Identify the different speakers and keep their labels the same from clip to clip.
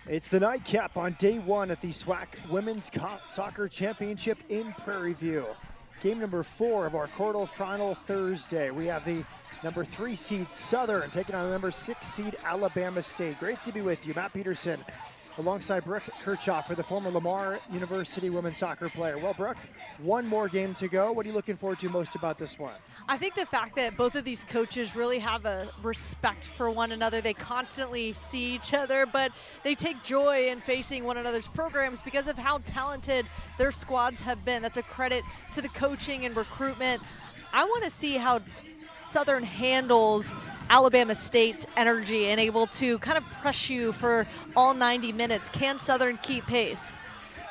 Speaker 1: It's the nightcap on day one at the SWAC Women's Soccer Championship in Prairie View. Game number 4 of our quarterfinal Thursday. We have the number 3 seed Southern taking on the number 6 seed Alabama State. Great to be with you, Matt Peterson, alongside Brooke Kirchhoff, for the former Lamar University women's soccer player. Well, Brooke, one more game to go. What are you looking forward to most about this one?
Speaker 2: I think the fact that both of these coaches really have a respect for one another. They constantly see each other, but they take joy in facing one another's programs because of how talented their squads have been. That's a credit to the coaching and recruitment. I want to see how Southern handles Alabama State's energy and able to kind of press you for all 90 minutes. Can Southern keep pace?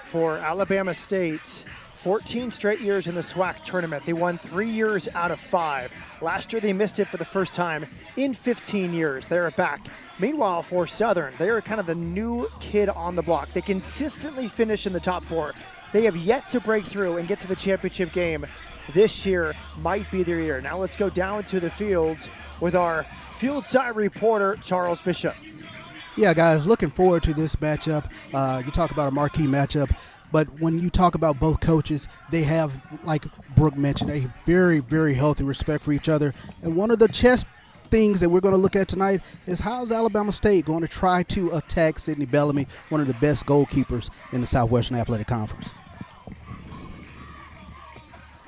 Speaker 1: For Alabama State, 14 straight years in the SWAC tournament. They won 3 years out of 5. Last year they missed it for the first time in 15 years. They're back. Meanwhile, for Southern, they are kind of the new kid on the block. They consistently finish in the top 4. They have yet to break through and get to the championship game. This year might be their year. Now let's go down to the fields with our field side reporter, Charles Bishop.
Speaker 3: Yeah, guys, looking forward to this matchup. You talk about a marquee matchup, but when you talk about both coaches, they have, like Brooke mentioned, a very, very healthy respect for each other. And one of the chess things that we're going to look at tonight is how's Alabama State going to try to attack Sydney Bellamy, one of the best goalkeepers in the Southwestern Athletic Conference.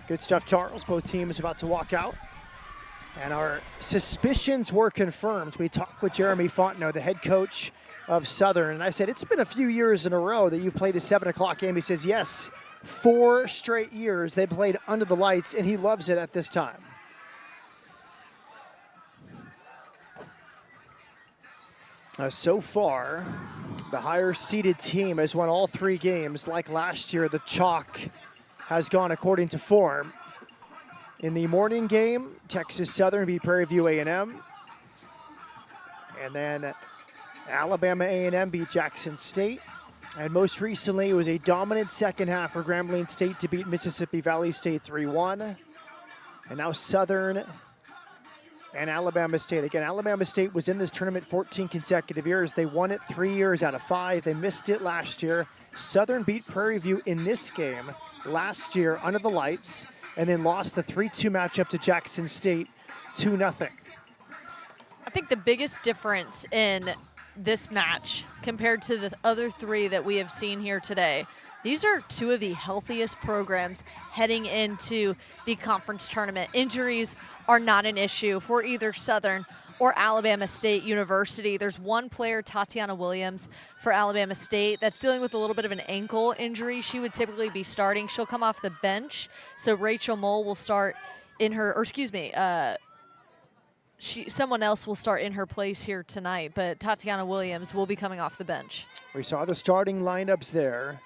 Speaker 1: Good stuff, Charles. Both teams about to walk out. And our suspicions were confirmed. We talked with Jeremy Fontenot, the head coach of Southern, and I said, it's been a few years in a row that you've played a 7 o'clock game. He says, yes, 4 straight years they played under the lights, and he loves it at this time. So far, the higher-seeded team has won all 3 games. Like last year, the chalk has gone according to form. In the morning game, Texas Southern beat Prairie View A&M. And then Alabama A&M beat Jackson State. And most recently, it was a dominant second half for Grambling State to beat Mississippi Valley State 3-1. And now Southern and Alabama State. Again, Alabama State was in this tournament 14 consecutive years. They won it 3 years out of 5. They missed it last year. Southern beat Prairie View in this game last year under the lights, and then lost the 3-2 matchup to Jackson State 2-0.
Speaker 2: I think the biggest difference in this match compared to the other 3 that we have seen here today, these are 2 of the healthiest programs heading into the conference tournament. Injuries are not an issue for either Southern or Alabama State University. There's one player, Tatiana Williams, for Alabama State that's dealing with a little bit of an ankle injury. She would typically be starting. She'll come off the bench. So Rachel Mole will start in her, or excuse me, someone else will start in her place here tonight, but Tatiana Williams will be coming off the bench.
Speaker 1: We saw the starting lineups there.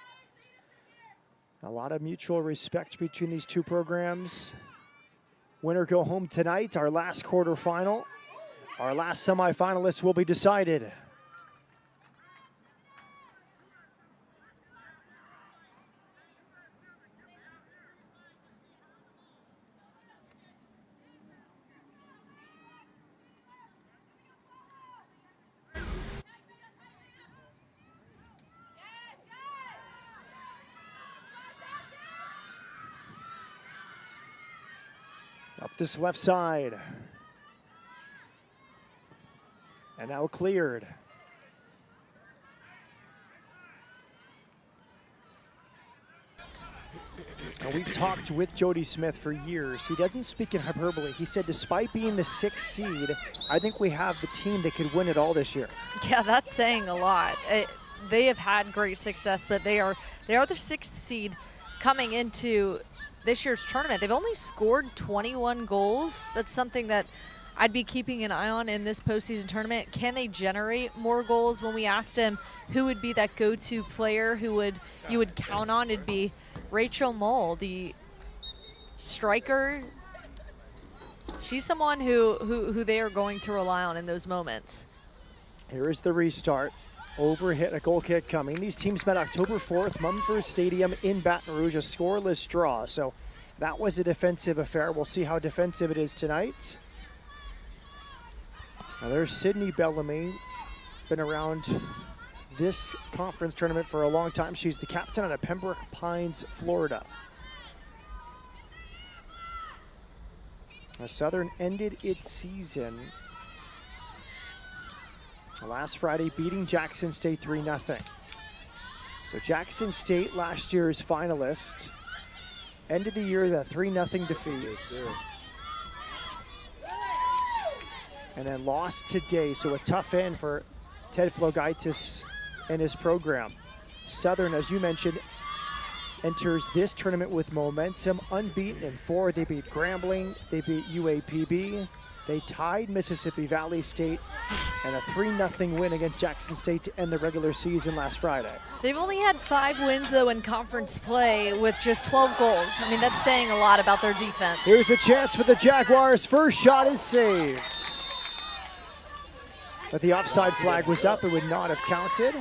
Speaker 1: A lot of mutual respect between these 2 programs. Winner go home tonight, our last quarterfinal. Our last semifinalists will be decided. Up this left side. And now cleared. Now we've talked with Jody Smith for years. He doesn't speak in hyperbole. He said, despite being the 6th seed, I think we have the team that could win it all this year.
Speaker 2: Yeah, that's saying a lot. They have had great success, but they are the 6th seed coming into this year's tournament. They've only scored 21 goals. That's something that I'd be keeping an eye on in this postseason tournament. Can they generate more goals? When we asked him who would be that go-to player you would count on, it'd be Rachel Mole, the striker. She's someone who they are going to rely on in those moments.
Speaker 1: Here is the restart. Overhit, a goal kick coming. These teams met October 4th, Mumford Stadium in Baton Rouge, a scoreless draw. So that was a defensive affair. We'll see how defensive it is tonight. Now there's Sydney Bellamy, been around this conference tournament for a long time. She's the captain out of Pembroke Pines, Florida. Southern ended its season last Friday beating Jackson State 3-0. So Jackson State, last year's finalist, ended the year with a 3-0 defeat.
Speaker 4: Yes,
Speaker 1: And then lost today, so a tough end for Ted Flogaitis and his program. Southern, as you mentioned, enters this tournament with momentum, unbeaten in 4. They beat Grambling, they beat UAPB, they tied Mississippi Valley State, and a 3-0 win against Jackson State to end the regular season last Friday.
Speaker 2: They've only had 5 wins, though, in conference play with just 12 goals. I mean, that's saying a lot about their defense.
Speaker 1: Here's a chance for the Jaguars. First shot is saved. But the offside flag was up. It would not have counted.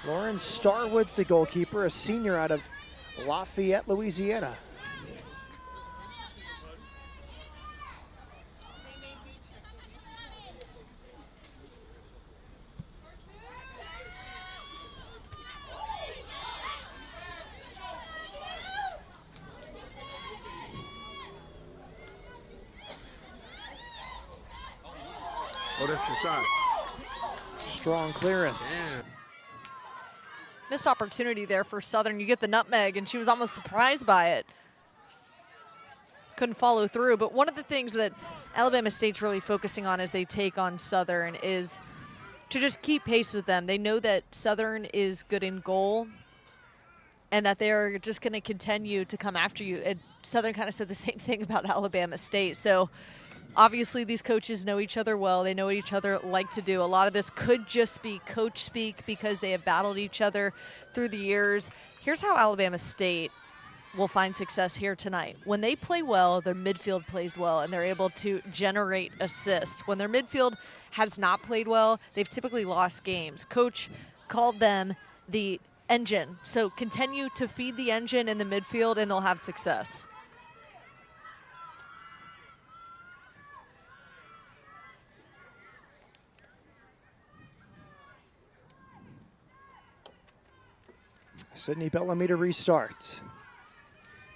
Speaker 1: Lauren Starwood's the goalkeeper, a senior out of Lafayette, Louisiana.
Speaker 4: Oh, that's the side.
Speaker 1: Strong clearance.
Speaker 4: Man.
Speaker 2: Missed opportunity there for Southern. You get the nutmeg, and she was almost surprised by it. Couldn't follow through. But one of the things that Alabama State's really focusing on as they take on Southern is to just keep pace with them. They know that Southern is good in goal and that they're just going to continue to come after you. And Southern kind of said the same thing about Alabama State. So obviously these coaches know each other well. They know what each other like to do. A lot of this could just be coach speak because they have battled each other through the years. Here's how Alabama State will find success here tonight. When they play well, their midfield plays well, and they're able to generate assists. When their midfield has not played well, they've typically lost games. Coach called them the engine. So continue to feed the engine in the midfield, and they'll have success.
Speaker 1: Sydney Bellamy to restart.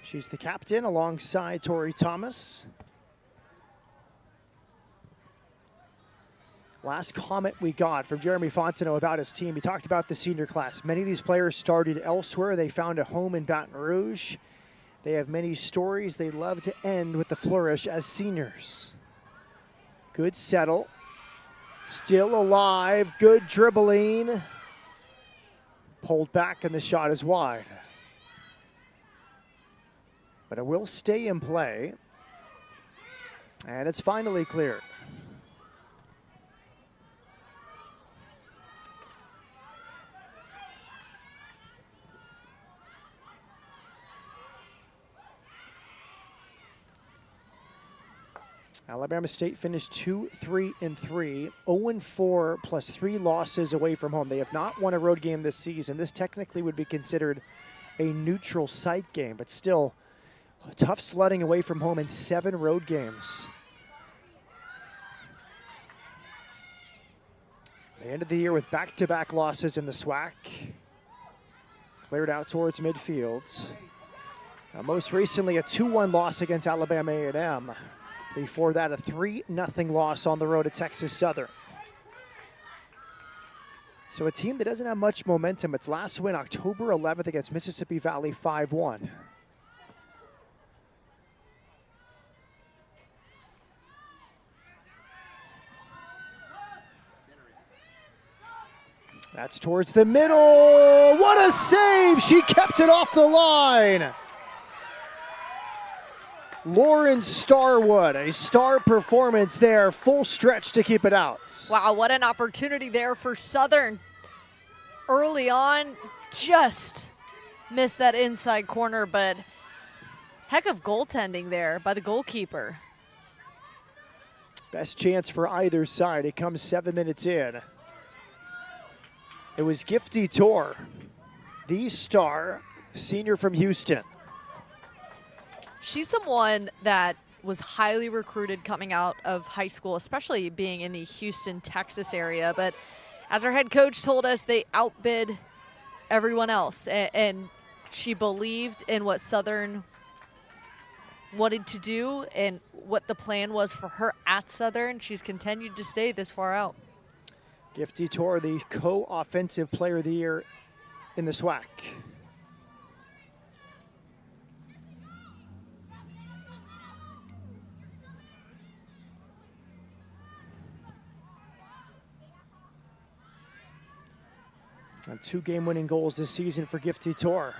Speaker 1: She's the captain alongside Tori Thomas. Last comment we got from Jeremy Fontenot about his team, he talked about the senior class. Many of these players started elsewhere. They found a home in Baton Rouge. They have many stories they'd love to end with the flourish as seniors. Good settle. Still alive. Good dribbling. Pulled back and the shot is wide. But it will stay in play. And it's finally cleared. Alabama State finished 2-3-3, 0-4 plus 3 losses away from home. They have not won a road game this season. This technically would be considered a neutral site game, but still tough sledding away from home in 7 road games. They ended the year with back-to-back losses in the SWAC. Cleared out towards midfield. Most recently, a 2-1 loss against Alabama A&M. Before that, a 3-0 loss on the road at Texas Southern. So a team that doesn't have much momentum. Its last win, October 11th against Mississippi Valley, 5-1. That's towards the middle. What a save! She kept it off the line. Lauren Starwood, a star performance there, full stretch to keep it out.
Speaker 2: Wow, what an opportunity there for Southern. Early on, just missed that inside corner, but heck of goaltending there by the goalkeeper.
Speaker 1: Best chance for either side. It comes 7 minutes in. It was Gifty Tor, the star, senior from Houston.
Speaker 2: She's someone that was highly recruited coming out of high school, especially being in the Houston, Texas area. But as our head coach told us, they outbid everyone else. And she believed in what Southern wanted to do and what the plan was for her at Southern. She's continued to stay this far out.
Speaker 1: Gifty Tor, the co-offensive player of the year in the SWAC. And 2 game-winning goals this season for Gifty Tor.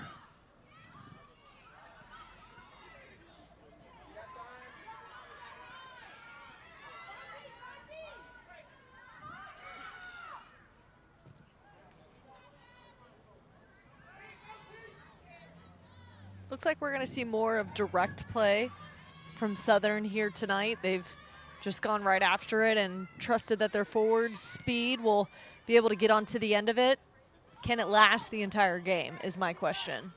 Speaker 2: Looks like we're going to see more of direct play from Southern here tonight. They've just gone right after it and trusted that their forward speed will be able to get onto the end of it. Can it last the entire game is my question.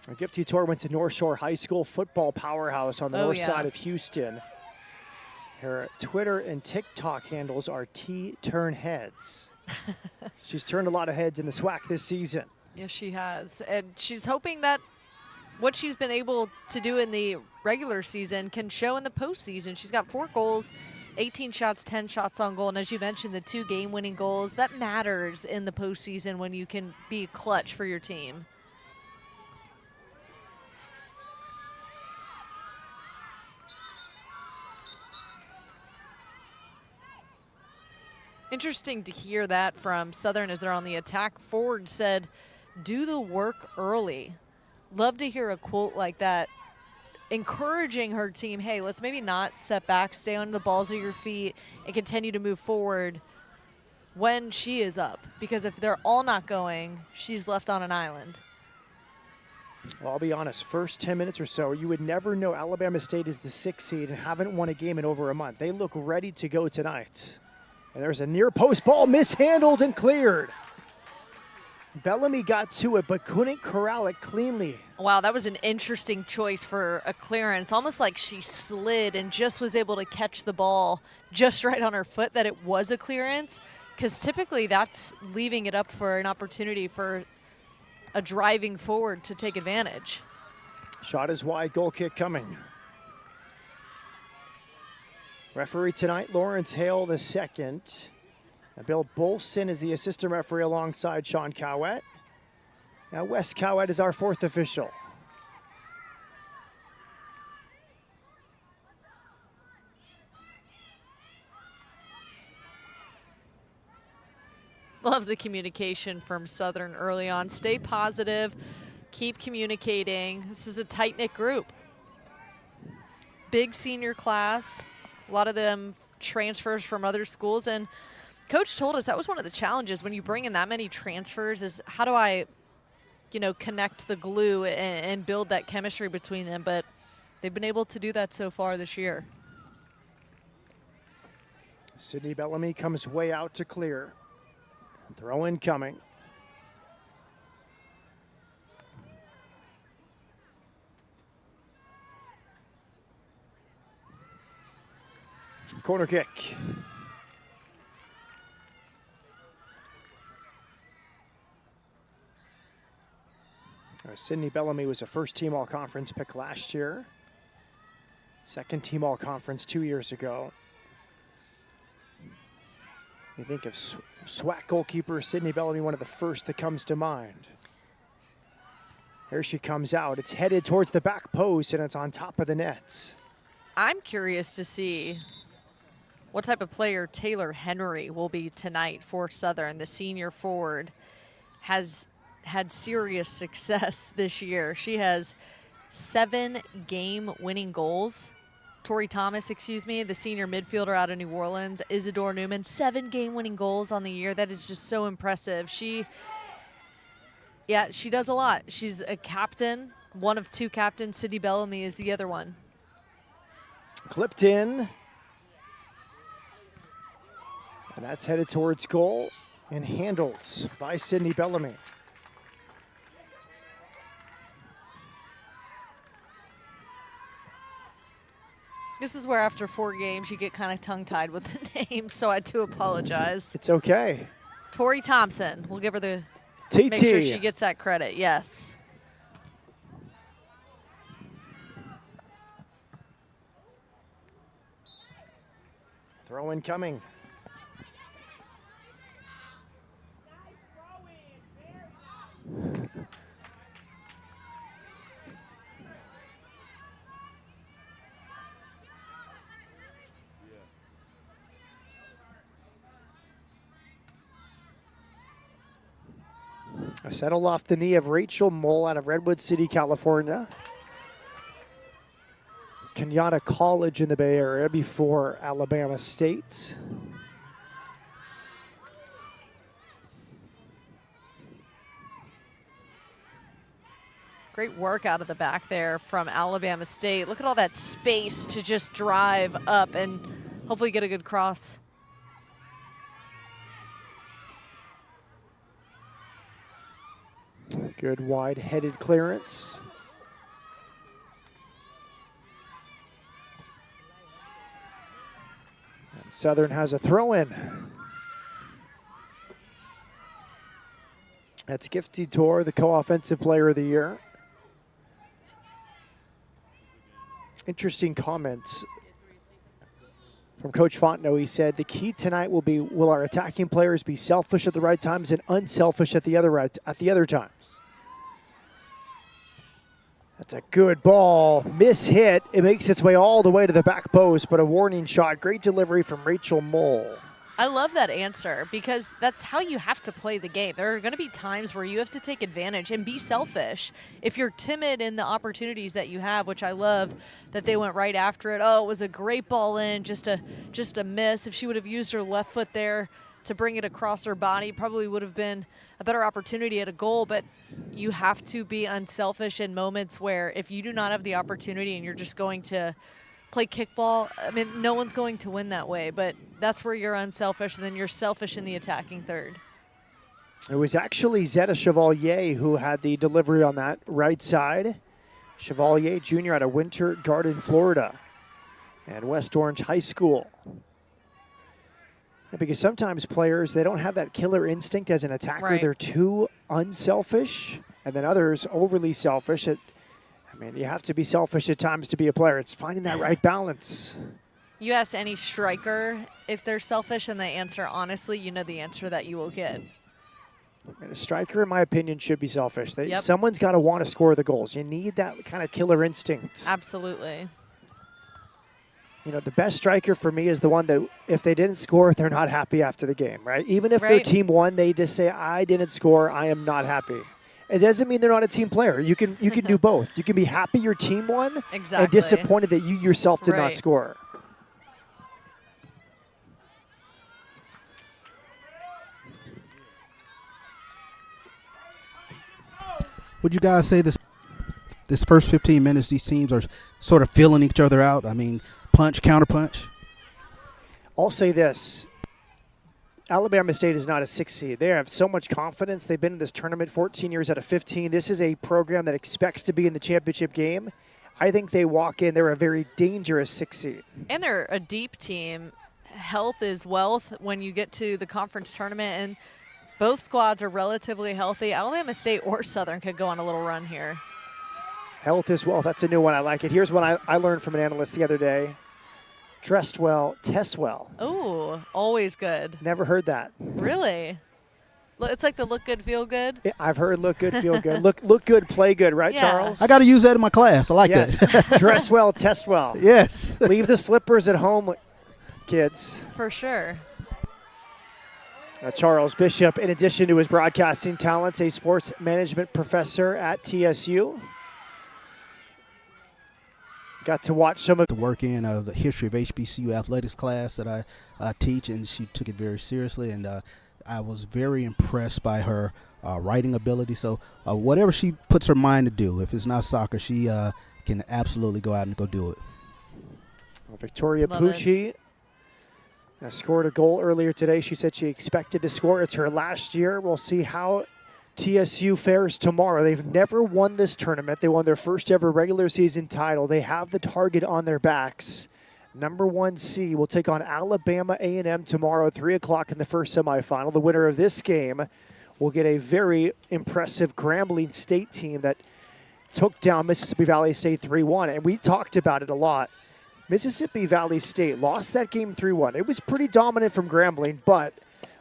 Speaker 1: Gifty Tor went to North Shore High School, football powerhouse on the north side of Houston. Her Twitter and TikTok handles are T-Turn-Heads. She's turned a lot of heads in the SWAC this season.
Speaker 2: Yes, she has. And she's hoping that what she's been able to do in the regular season can show in the postseason. She's got 4 goals, 18 shots, 10 shots on goal. And as you mentioned, the 2 game-winning goals, that matters in the postseason when you can be clutch for your team. Interesting to hear that from Southern as they're on the attack. Forward said, do the work early. Love to hear a quote like that, encouraging her team, hey, let's maybe not set back, stay on the balls of your feet, and continue to move forward when she is up. Because if they're all not going, she's left on an island.
Speaker 1: Well, I'll be honest, first 10 minutes or so, you would never know Alabama State is the 6th seed and haven't won a game in over a month. They look ready to go tonight. And there's a near post ball mishandled and cleared. Bellamy got to it, but couldn't corral it cleanly.
Speaker 2: Wow, that was an interesting choice for a clearance. Almost like she slid and just was able to catch the ball just right on her foot that it was a clearance. Because typically that's leaving it up for an opportunity for a driving forward to take advantage.
Speaker 1: Shot is wide, goal kick coming. Referee tonight, Lawrence Hale the second. Now Bill Bolson is the assistant referee alongside Sean Cowett. Now Wes Cowett is our 4th official.
Speaker 2: Love the communication from Southern early on. Stay positive, keep communicating. This is a tight-knit group. Big senior class, a lot of them transfers from other schools, and Coach told us that was one of the challenges when you bring in that many transfers is how do I, connect the glue and build that chemistry between them, but they've been able to do that so far this year.
Speaker 1: Sydney Bellamy comes way out to clear. Throw in coming. Corner kick. Sydney Bellamy was a first-team all-conference pick last year. Second-team all-conference 2 years ago. You think of SWAC goalkeeper Sydney Bellamy, one of the first that comes to mind. Here she comes out. It's headed towards the back post, and it's on top of the net.
Speaker 2: I'm curious to see what type of player Taylor Henry will be tonight for Southern. The senior forward has had serious success this year. She has 7 game-winning goals. Tori Thomas, the senior midfielder out of New Orleans, Isadore Newman, 7 game-winning goals on the year. That is just so impressive. She does a lot. She's a captain, one of 2 captains. Sydney Bellamy is the other one.
Speaker 1: Clipped in. And that's headed towards goal and handled by Sydney Bellamy.
Speaker 2: This is where after 4 games you get kind of tongue-tied with the names, so I do apologize.
Speaker 1: It's okay.
Speaker 2: Tori Thompson. We'll give her the
Speaker 1: TT.
Speaker 2: make sure she gets that credit. Yes.
Speaker 1: Throw in coming. A settle off the knee of Rachel Mole out of Redwood City, California. Kenyatta College in the Bay Area before Alabama State.
Speaker 2: Great work out of the back there from Alabama State. Look at all that space to just drive up and hopefully get a good cross.
Speaker 1: Good wide-headed clearance. And Southern has a throw-in. That's Gifty Tor, the co-offensive player of the year. Interesting comments from Coach Fontenot. He said, the key tonight will be, will our attacking players be selfish at the right times and unselfish at the other times? That's a good ball. Miss hit. It makes its way all the way to the back post, but a warning shot. Great delivery from Rachel Mole.
Speaker 2: I love that answer because that's how you have to play the game. There are going to be times where you have to take advantage and be selfish. If you're timid in the opportunities that you have, which I love that they went right after it. Oh, it was a great ball in, just a miss. If she would have used her left foot there to bring it across her body, probably would have been a better opportunity at a goal. But you have to be unselfish in moments where if you do not have the opportunity and you're just going to play kickball, I mean, no one's going to win that way, but that's where you're unselfish, and then you're selfish in the attacking third.
Speaker 1: It was actually Zeta Chevalier who had the delivery on that right side. Chevalier Jr. out of Winter Garden, Florida, and West Orange High School. Yeah, because sometimes players, they don't have that killer instinct as an attacker.
Speaker 2: Right.
Speaker 1: They're too unselfish, and then others overly selfish. I mean, you have to be selfish at times to be a player. It's finding that right balance.
Speaker 2: You ask any striker if they're selfish, and they answer honestly, you know the answer that you will get.
Speaker 1: And a striker, in my opinion, should be selfish.
Speaker 2: Yep.
Speaker 1: Someone's got to want to score the goals. You need that kind of killer instinct.
Speaker 2: Absolutely.
Speaker 1: You know, the best striker for me is the one that if they didn't score, they're not happy after the game, right? Even if their
Speaker 2: Right.
Speaker 1: team won, they just say, I didn't score, I am not happy. It doesn't mean they're not a team player. You can do both. You can be happy your team won
Speaker 2: Exactly.
Speaker 1: and disappointed that you yourself did not
Speaker 2: Right.
Speaker 1: score.
Speaker 3: Would you guys say this first 15 minutes, these teams are sort of feeling each other out? I mean, punch, counter punch?
Speaker 1: I'll say this. Alabama State is not a 6 seed. They have so much confidence. They've been in this tournament 14 years out of 15. This is a program that expects to be in the championship game. I think they walk in. They're a very dangerous 6 seed.
Speaker 2: And they're a deep team. Health is wealth when you get to the conference tournament, and both squads are relatively healthy. Alabama State or Southern could go on a little run here.
Speaker 1: Health is wealth. That's a new one. I like it. Here's one I learned from an analyst the other day. Dressed well, test well.
Speaker 2: Ooh, always good.
Speaker 1: Never heard that.
Speaker 2: Really? It's like the look good, feel good.
Speaker 1: Yeah, I've heard look good, feel good. Look good, play good, right,
Speaker 2: Yeah.
Speaker 1: Charles?
Speaker 3: I got to use that in my class. I like
Speaker 1: yes.
Speaker 3: that.
Speaker 1: Dress well, test well.
Speaker 3: Yes.
Speaker 1: Leave the slippers at home, kids.
Speaker 2: For sure.
Speaker 1: Charles Bishop, in addition to his broadcasting talents, a sports management professor at TSU. Got to watch some of
Speaker 3: To work in the history of HBCU athletics class that I teach, and she took it very seriously, and I was very impressed by her writing ability. So whatever she puts her mind to do, if it's not soccer, she can absolutely go out and go do it.
Speaker 1: Victoria
Speaker 2: Love
Speaker 1: Pucci. Scored a goal earlier today. She said she expected to score. It's her last year. We'll see how TSU fares tomorrow. They've never won this tournament. They won their first ever regular season title. They have the target on their backs. Number 1 seed will take on Alabama A&M tomorrow, 3 o'clock in the first semifinal. The winner of this game will get a very impressive Grambling State team that took down Mississippi Valley State 3-1. And we talked about it a lot. Mississippi Valley State lost that game 3-1. It was pretty dominant from Grambling, but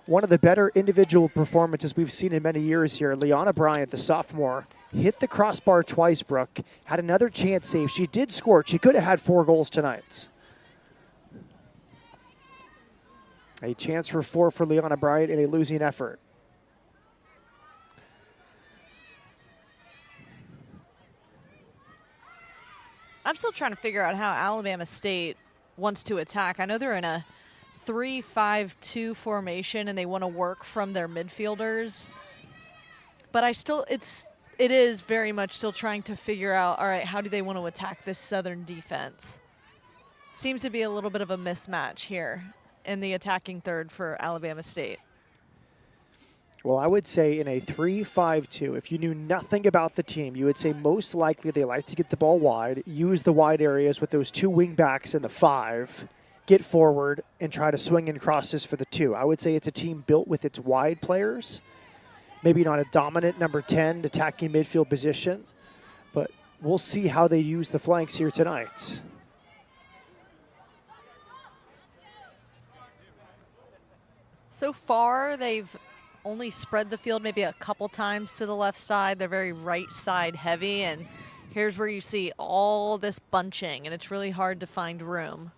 Speaker 1: one of the better individual performances we've seen in many years here. Liana Bryant, the sophomore, hit the crossbar twice, Brooke. Had another chance save. She did score. She could have had 4 goals tonight. A chance for 4 for Liana Bryant in a losing effort.
Speaker 2: I'm still trying to figure out how Alabama State wants to attack. I know they're in a 3-5-2 formation and they want to work from their midfielders. But it is very much still trying to figure out, all right, how do they want to attack this Southern defense? Seems to be a little bit of a mismatch here in the attacking third for Alabama State.
Speaker 1: Well, I would say in a 3-5-2, if you knew nothing about the team, you would say most likely they like to get the ball wide, use the wide areas with those 2 wing backs in the 5, get forward, and try to swing in crosses for the 2. I would say it's a team built with its wide players, maybe not a dominant number 10 attacking midfield position, but we'll see how they use the flanks here tonight.
Speaker 2: So far, they've only spread the field maybe a couple times to the left side. They're very right side heavy, and here's where you see all this bunching, and it's really hard to find room.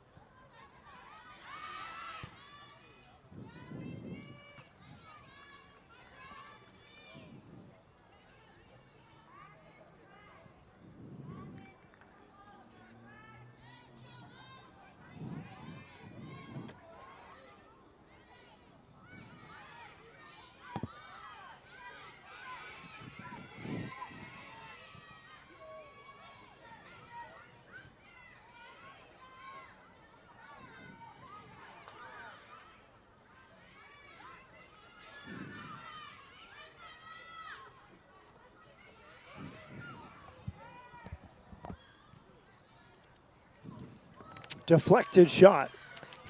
Speaker 1: Deflected shot.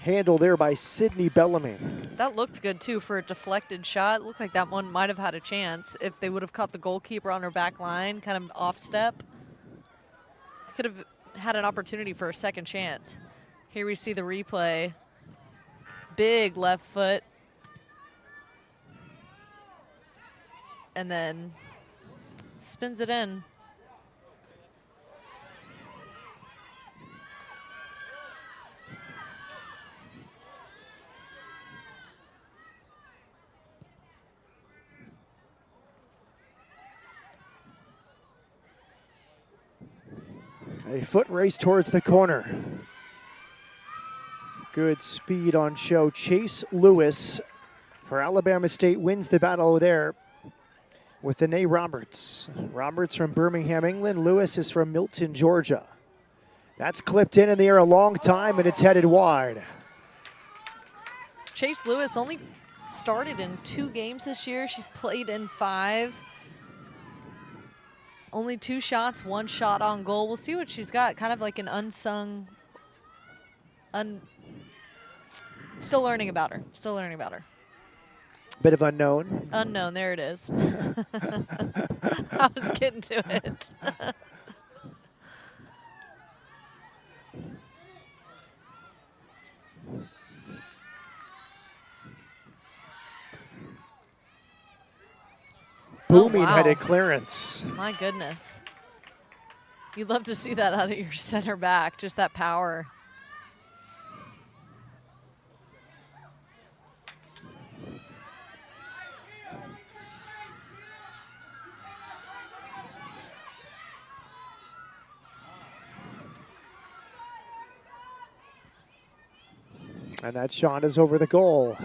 Speaker 1: Handled there by Sydney Bellamy.
Speaker 2: That looked good, too, for a deflected shot. It looked like that one might have had a chance if they would have caught the goalkeeper on her back line, kind of off step. Could have had an opportunity for a second chance. Here we see the replay. Big left foot. And then spins it in.
Speaker 1: A foot race towards the corner. Good speed on show. Chase Lewis for Alabama State wins the battle there with Danae Roberts. Roberts from Birmingham, England. Lewis is from Milton, Georgia. That's clipped in the air a long time, and it's headed wide.
Speaker 2: Chase Lewis only started in 2 games this year. She's played in 5. Only 2 shots, 1 shot on goal. We'll see what she's got. Kind of like an unsung, still learning about her. Still learning about her.
Speaker 1: Bit of unknown.
Speaker 2: Unknown, there it is. I was getting to it.
Speaker 1: Booming
Speaker 2: wow.
Speaker 1: headed clearance.
Speaker 2: My goodness. You'd love to see that out of your center back, just that power.
Speaker 1: And that shot is over the goal.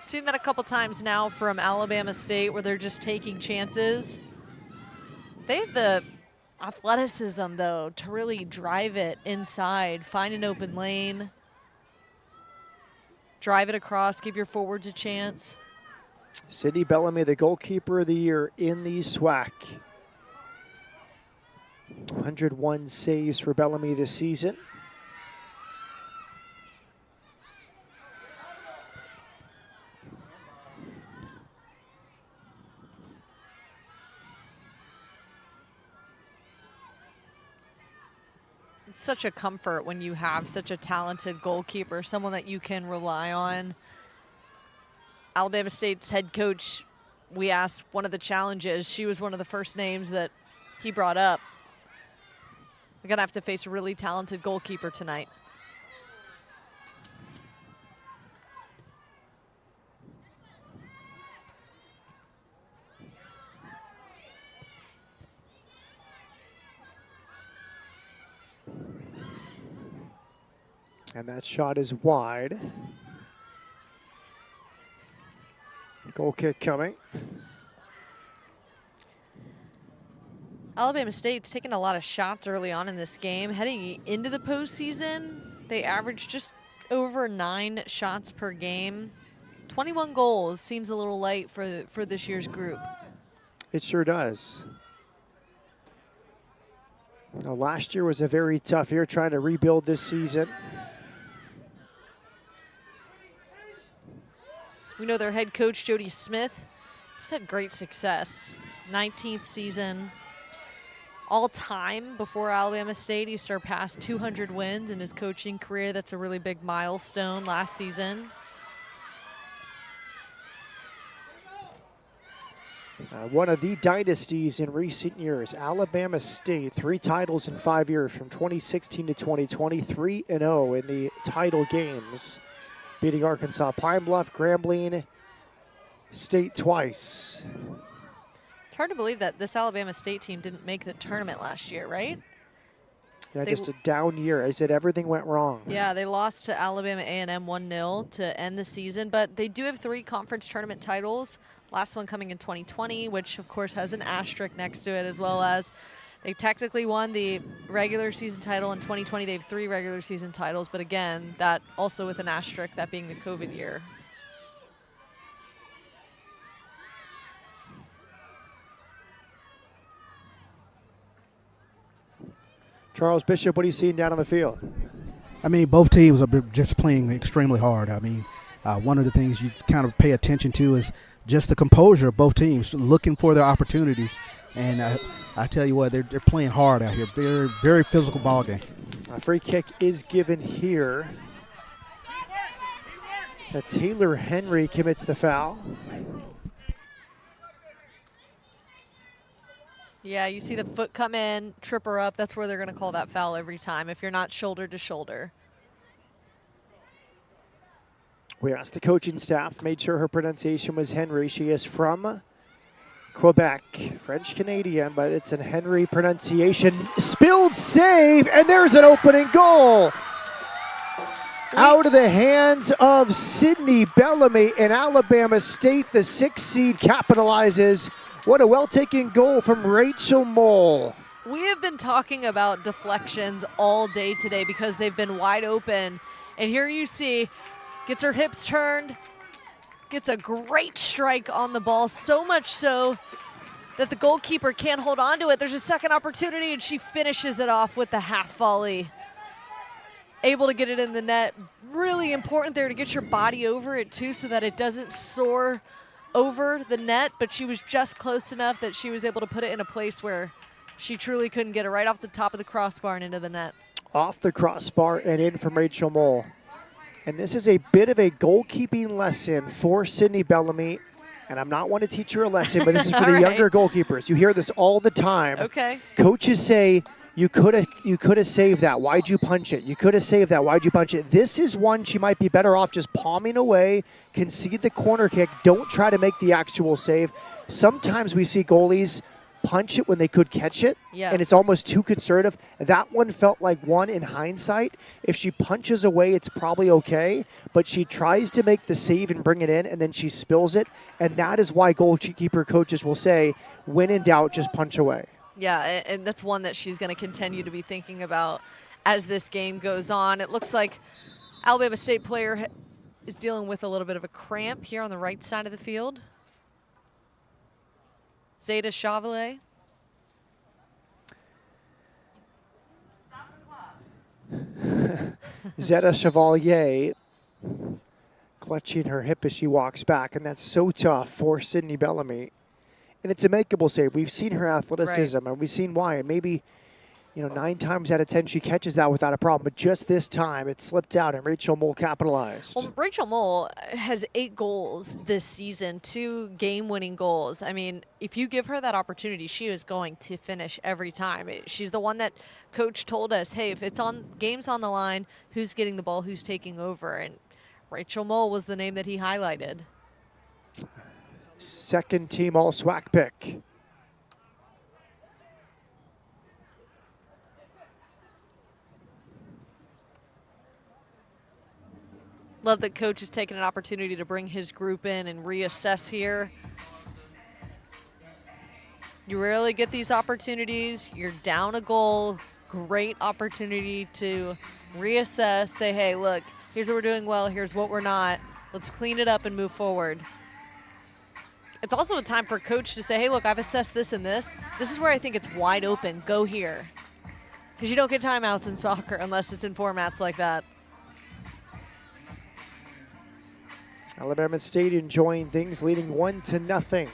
Speaker 2: Seen that a couple times now from Alabama State where they're just taking chances. They have the athleticism, though, to really drive it inside, find an open lane, drive it across, give your forwards a chance.
Speaker 1: Sydney Bellamy, the goalkeeper of the year in the SWAC. 101 saves for Bellamy this season.
Speaker 2: It's such a comfort when you have such a talented goalkeeper, someone that you can rely on. Alabama State's head coach, we asked one of the challenges. She was one of the first names that he brought up. They're going to have to face a really talented goalkeeper tonight.
Speaker 1: And that shot is wide. Goal kick coming.
Speaker 2: Alabama State's taken a lot of shots early on in this game. Heading into the postseason, they averaged just over 9 shots per game. 21 goals seems a little light for this year's group.
Speaker 1: It sure does. Now, last year was a very tough year trying to rebuild this season.
Speaker 2: We know their head coach, Jody Smith, he's had great success. 19th season. All time before Alabama State, he surpassed 200 wins in his coaching career. That's a really big milestone last season.
Speaker 1: One of the dynasties in recent years, Alabama State, 3 titles in 5 years from 2016 to 2020, 3-0 in the title games, beating Arkansas, Pine Bluff, Grambling State twice.
Speaker 2: It's hard to believe that this Alabama State team didn't make the tournament last year, right?
Speaker 1: Yeah, just a down year. I said everything went wrong.
Speaker 2: Yeah, they lost to Alabama A&M 1-0 to end the season, but they do have 3 conference tournament titles. Last one coming in 2020, which of course has an asterisk next to it, as well as they technically won the regular season title in 2020. They have 3 regular season titles, but again, that also with an asterisk, that being the COVID year.
Speaker 1: Charles Bishop, what are you seeing down on the field?
Speaker 3: I mean, both teams are just playing extremely hard. I mean, one of the things you kind of pay attention to is just the composure of both teams, looking for their opportunities. And I tell you what, they're playing hard out here. Very, very physical ball game.
Speaker 1: A free kick is given here. Taylor Henry commits the foul.
Speaker 2: Yeah, you see the foot come in, trip her up. That's where they're going to call that foul every time if you're not shoulder to shoulder.
Speaker 1: We asked the coaching staff, made sure her pronunciation was Henry. She is from Quebec, French-Canadian, but it's an Henry pronunciation. Spilled save, and there's an opening goal. Out of the hands of Sydney Bellamy in Alabama State. The 6th seed capitalizes. What a well-taken goal from Rachel Mole.
Speaker 2: We have been talking about deflections all day today because they've been wide open. And here you see, gets her hips turned, gets a great strike on the ball, so much so that the goalkeeper can't hold on to it. There's a second opportunity, and she finishes it off with the half volley. Able to get it in the net. Really important there to get your body over it, too, so that it doesn't soar over the net, but she was just close enough that she was able to put it in a place where she truly couldn't get it, right off the top of the crossbar and into the net.
Speaker 1: Off the crossbar and in from Rachel Mole. And this is a bit of a goalkeeping lesson for Sydney Bellamy. And I'm not one to teach her a lesson, but this is for the younger goalkeepers. You hear this all the time.
Speaker 2: Okay.
Speaker 1: Coaches say, you could have saved that. Why'd you punch it? You could have saved that. Why'd you punch it? This is one she might be better off just palming away, concede the corner kick. Don't try to make the actual save. Sometimes we see goalies punch it when they could catch it, and it's almost too conservative. That one felt like one in hindsight. If she punches away, it's probably okay, but she tries to make the save and bring it in, and then she spills it, and that is why goalkeeper coaches will say, when in doubt, just punch away.
Speaker 2: Yeah, and that's one that she's going to continue to be thinking about as this game goes on. It looks like Alabama State player is dealing with a little bit of a cramp here on the right side of the field. Zeta Chevalier.
Speaker 1: Zeta Chevalier clutching her hip as she walks back, and that's so tough for Sydney Bellamy. And it's a makeable save. We've seen her athleticism, and we've seen why. And maybe, 9 times out of 10 she catches that without a problem. But just this time, it slipped out, and Rachel Mole capitalized.
Speaker 2: Well, Rachel Mole has 8 goals this season, 2 game-winning goals. I mean, if you give her that opportunity, she is going to finish every time. She's the one that coach told us, hey, if it's on games on the line, who's getting the ball, who's taking over? And Rachel Mole was the name that he highlighted.
Speaker 1: Second team all SWAC pick.
Speaker 2: Love that coach is taking an opportunity to bring his group in and reassess here. You rarely get these opportunities. You're down a goal. Great opportunity to reassess, say, hey, look, here's what we're doing well, here's what we're not. Let's clean it up and move forward. It's also a time for coach to say, hey, look, I've assessed this and this. This is where I think it's wide open. Go here. Because you don't get timeouts in soccer unless it's in formats like that.
Speaker 1: Alabama State enjoying things, leading 1-0.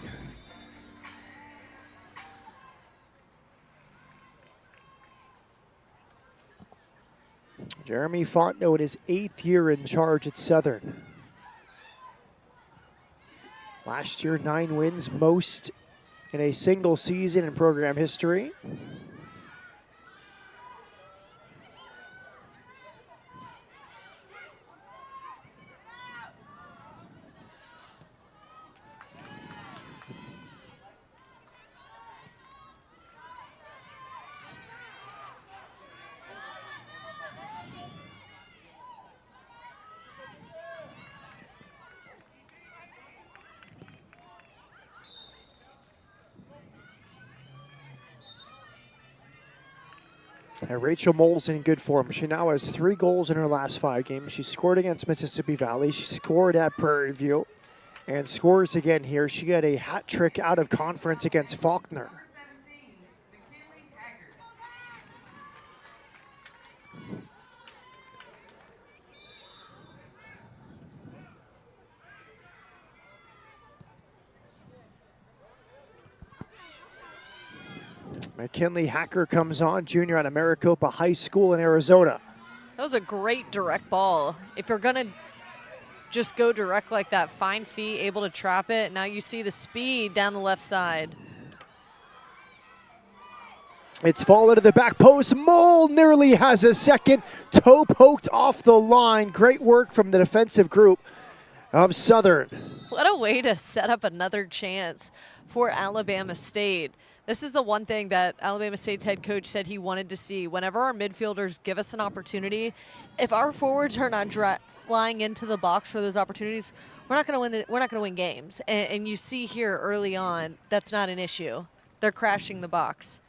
Speaker 1: Jeremy Fontenot in his 8th year in charge at Southern. Last year, 9 wins, most in a single season in program history. And Rachel Mole's in good form. She now has 3 goals in her last 5 games. She scored against Mississippi Valley. She scored at Prairie View and scores again here. She got a hat trick out of conference against Faulkner. McKinley Hacker comes on, junior out of Maricopa High School in Arizona.
Speaker 2: That was a great direct ball. If you're going to just go direct like that, fine feet, able to trap it. Now you see the speed down the left side.
Speaker 1: It's fallen to the back post. Mole nearly has a second. Toe poked off the line. Great work from the defensive group of Southern.
Speaker 2: What a way to set up another chance for Alabama State. This is the one thing that Alabama State's head coach said he wanted to see. Whenever our midfielders give us an opportunity, if our forwards are not flying into the box for those opportunities, we're not going to win games. And you see here early on, that's not an issue. They're crashing the box.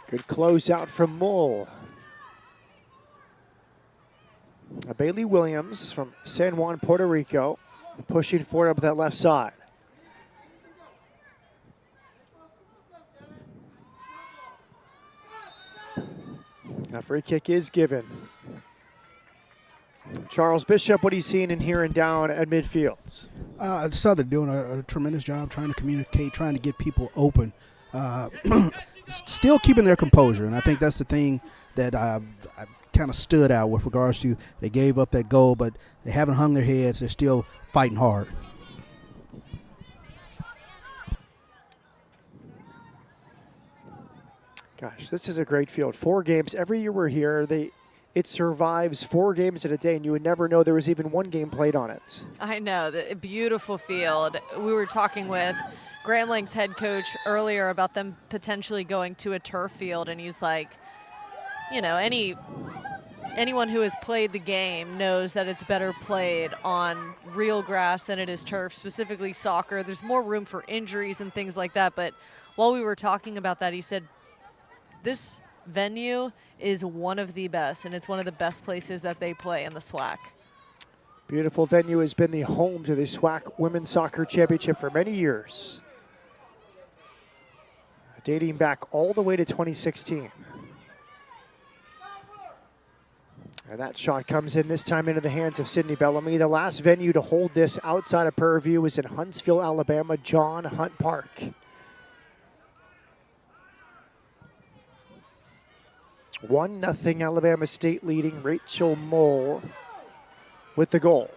Speaker 1: Good closeout from Mole. Bailey Williams from San Juan, Puerto Rico, pushing forward up that left side. A free kick is given. Charles Bishop, what are you seeing and hearing down at midfield?
Speaker 3: Southern doing a tremendous job trying to communicate, trying to get people open. Still keeping their composure, and I think that's the thing that I kind of stood out with regards to they gave up that goal, but they haven't hung their heads. They're still fighting hard.
Speaker 1: Gosh, this is a great field. 4 games. Every year we're here, it survives 4 games in a day, and you would never know there was even 1 game played on it.
Speaker 2: I know, the beautiful field. We were talking with Grambling's head coach earlier about them potentially going to a turf field, and he's like, any anyone who has played the game knows that it's better played on real grass than it is turf, specifically soccer. There's more room for injuries and things like that. But while we were talking about that, he said this venue is one of the best, and it's one of the best places that they play in the SWAC.
Speaker 1: Beautiful venue, has been the home to the SWAC Women's Soccer Championship for many years, dating back all the way to 2016. And that shot comes in this time into the hands of Sydney Bellamy. The last venue to hold this outside of Prairie View was in Huntsville, Alabama, John Hunt Park. 1-0 Alabama State leading. Rachel Mole with the goal.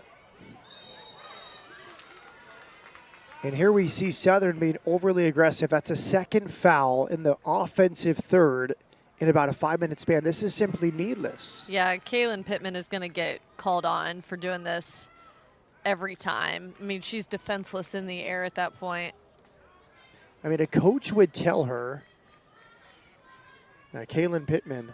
Speaker 1: And here we see Southern being overly aggressive. That's a second foul in the offensive third in about a 5-minute span. This is simply needless.
Speaker 2: Yeah, Kaylin Pittman is going to get called on for doing this every time. I mean, she's defenseless in the air at that point.
Speaker 1: I mean, a coach would tell her, Kaylin Pittman,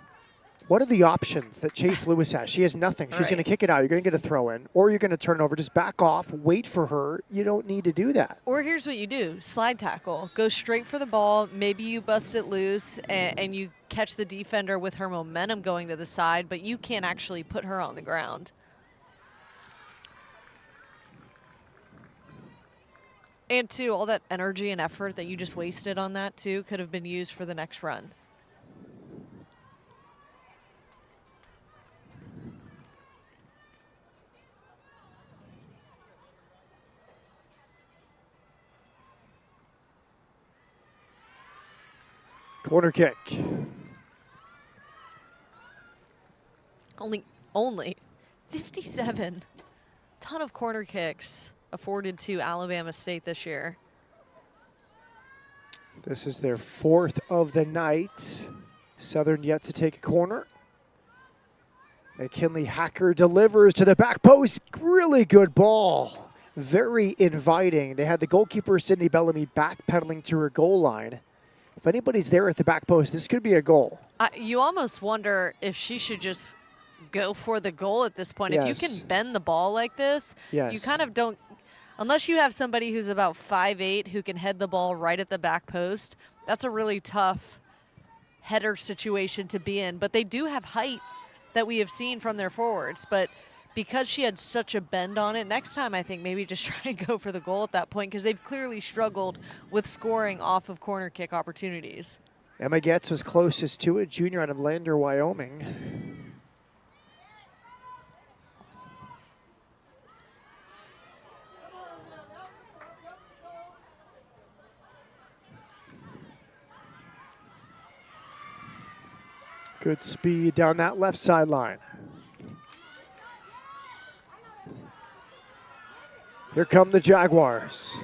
Speaker 1: what are the options that Chase Lewis has? She has nothing. She's going to kick it out. You're going to get a throw in, or you're going to turn it over. Just back off, wait for her. You don't need to do that.
Speaker 2: Or here's what you do. Slide tackle. Go straight for the ball. Maybe you bust it loose and you catch the defender with her momentum going to the side, but you can't actually put her on the ground. And, too, all that energy and effort that you just wasted on that, too, could have been used for the next run.
Speaker 1: Corner kick.
Speaker 2: Only 57. Ton of corner kicks afforded to Alabama State this year.
Speaker 1: This is their 4th of the night. Southern yet to take a corner. McKinley Hacker delivers to the back post. Really good ball. Very inviting. They had the goalkeeper, Sydney Bellamy, backpedaling to her goal line. If anybody's there at the back post, this could be a goal.
Speaker 2: You almost wonder if she should just go for the goal at this point.
Speaker 1: Yes.
Speaker 2: If you can bend the ball like this,
Speaker 1: Yes.
Speaker 2: you kind of don't, unless you have somebody who's about 5'8" who can head the ball right at the back post, that's a really tough header situation to be in. But they do have height that we have seen from their forwards. But because she had such a bend on it, next time I think maybe just try and go for the goal at that point, because they've clearly struggled with scoring off of corner kick opportunities.
Speaker 1: Emma Getz was closest to it, junior out of Lander, Wyoming. Good speed down that left sideline. Here come the Jaguars.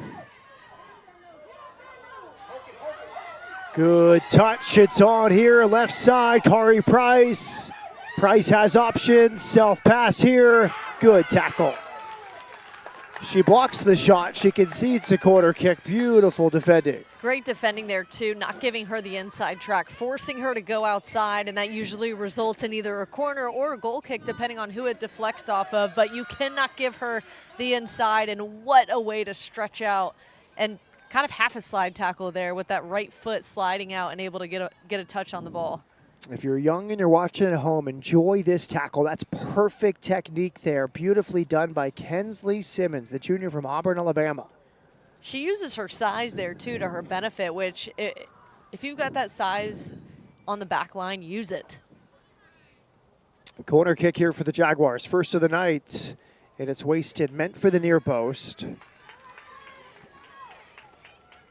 Speaker 1: Good touch, it's on here, left side, Kari Price. Price has options, self-pass here, good tackle. She blocks the shot, she concedes a corner kick, beautiful defending.
Speaker 2: Great defending there, too, not giving her the inside track, forcing her to go outside, and that usually results in either a corner or a goal kick, depending on who it deflects off of, but you cannot give her the inside, and what a way to stretch out and kind of half a slide tackle there with that right foot sliding out and able to get a touch on the ball.
Speaker 1: If you're young and you're watching at home, enjoy this tackle. That's perfect technique there. Beautifully done by Kensley Simmons, the junior from Auburn, Alabama.
Speaker 2: She uses her size there, too, to her benefit, which if you've got that size on the back line, use it.
Speaker 1: Corner kick here for the Jaguars. First of the night, and it's wasted, meant for the near post.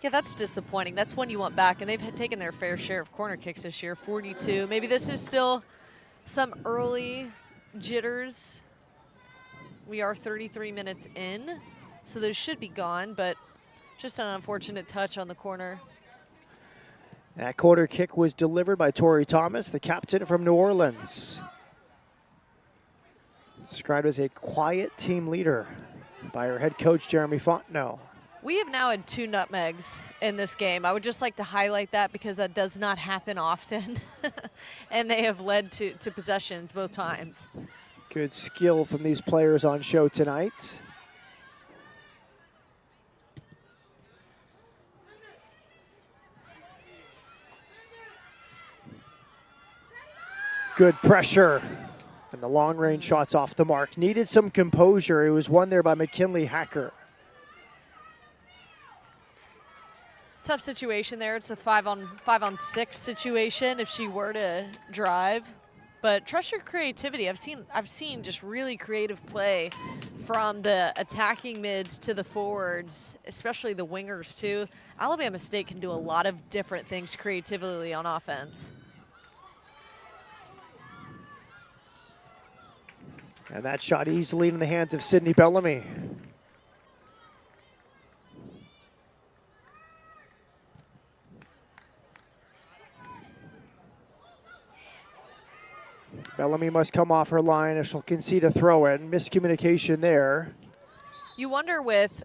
Speaker 2: Yeah, that's disappointing. That's one you want back, and they've taken their fair share of corner kicks this year, 42. Maybe this is still some early jitters. We are 33 minutes in, so those should be gone, but just an unfortunate touch on the corner.
Speaker 1: That corner kick was delivered by Tori Thomas, the captain from New Orleans. Described as a quiet team leader by her head coach, Jeremy Fontenot.
Speaker 2: We have now had 2 nutmegs in this game. I would just like to highlight that because that does not happen often. And they have led to possessions both times.
Speaker 1: Good skill from these players on show tonight. Good pressure. And the long-range shots off the mark. Needed some composure. It was won there by McKinley Hacker.
Speaker 2: Tough situation there. It's a 5-on-6 situation if she were to drive. But trust your creativity. I've seen just really creative play from the attacking mids to the forwards, especially the wingers too. Alabama State can do a lot of different things creatively on offense.
Speaker 1: And that shot easily in the hands of Sydney Bellamy. Bellamy must come off her line if she'll concede a throw-in. Miscommunication there.
Speaker 2: You wonder with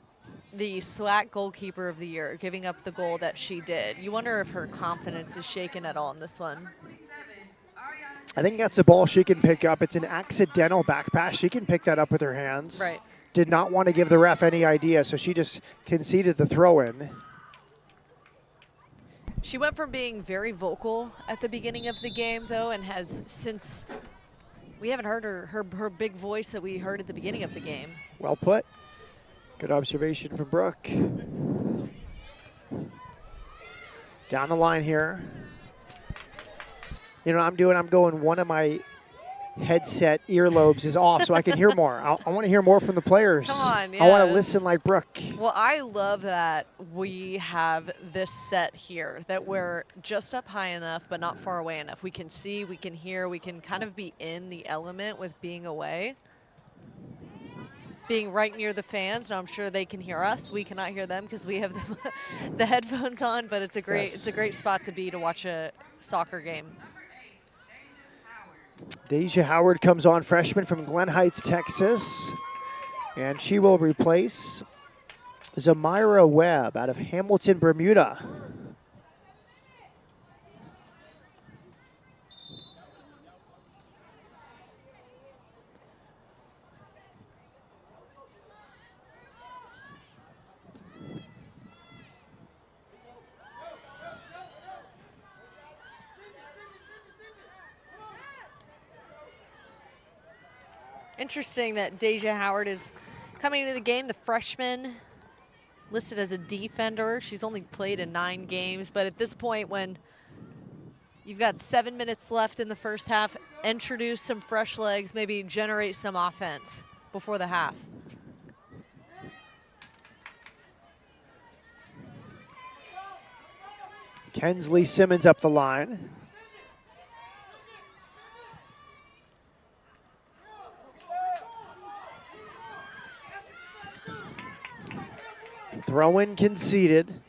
Speaker 2: the SWAC goalkeeper of the year giving up the goal that she did, you wonder if her confidence is shaken at all in this one.
Speaker 1: I think that's a ball she can pick up. It's an accidental back pass. She can pick that up with her hands.
Speaker 2: Right.
Speaker 1: Did not want to give the ref any idea, so she just conceded the throw-in.
Speaker 2: She went from being very vocal at the beginning of the game, though, and has since we haven't heard her big voice that we heard at the beginning of the game.
Speaker 1: Well put. Good observation from Brooke. Down the line here. You know what I'm doing? I'm going, one of my headset earlobes is off so I can hear more. I want to hear more from the players.
Speaker 2: Come on,
Speaker 1: I want to
Speaker 2: yes.
Speaker 1: listen like Brooke.
Speaker 2: Well, I love that we have this set here, that we're just up high enough but not far away enough. We can see, we can hear, we can kind of be in the element with being away. Being right near the fans, now I'm sure they can hear us. We cannot hear them because we have the headphones on, but it's a great spot to be to watch a soccer game.
Speaker 1: Deja Howard comes on, freshman from Glen Heights, Texas. And she will replace Zamira Webb out of Hamilton, Bermuda.
Speaker 2: Interesting that Deja Howard is coming into the game, the freshman, listed as a defender. She's only played in 9 games, but at this point when you've got 7 minutes left in the first half, introduce some fresh legs, maybe generate some offense before the half.
Speaker 1: Kensley Simmons up the line. Throw-in conceded.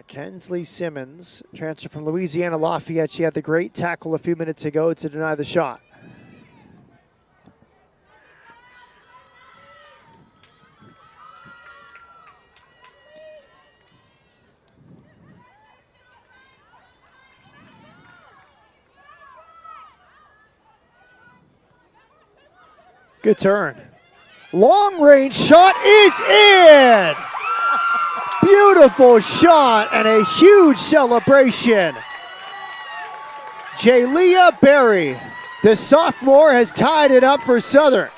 Speaker 1: Kensley Simmons, transfer from Louisiana Lafayette. She had the great tackle a few minutes ago to deny the shot. Good turn. Long range shot is in! Beautiful shot and a huge celebration. Jalea Berry, the sophomore, has tied it up for Southern.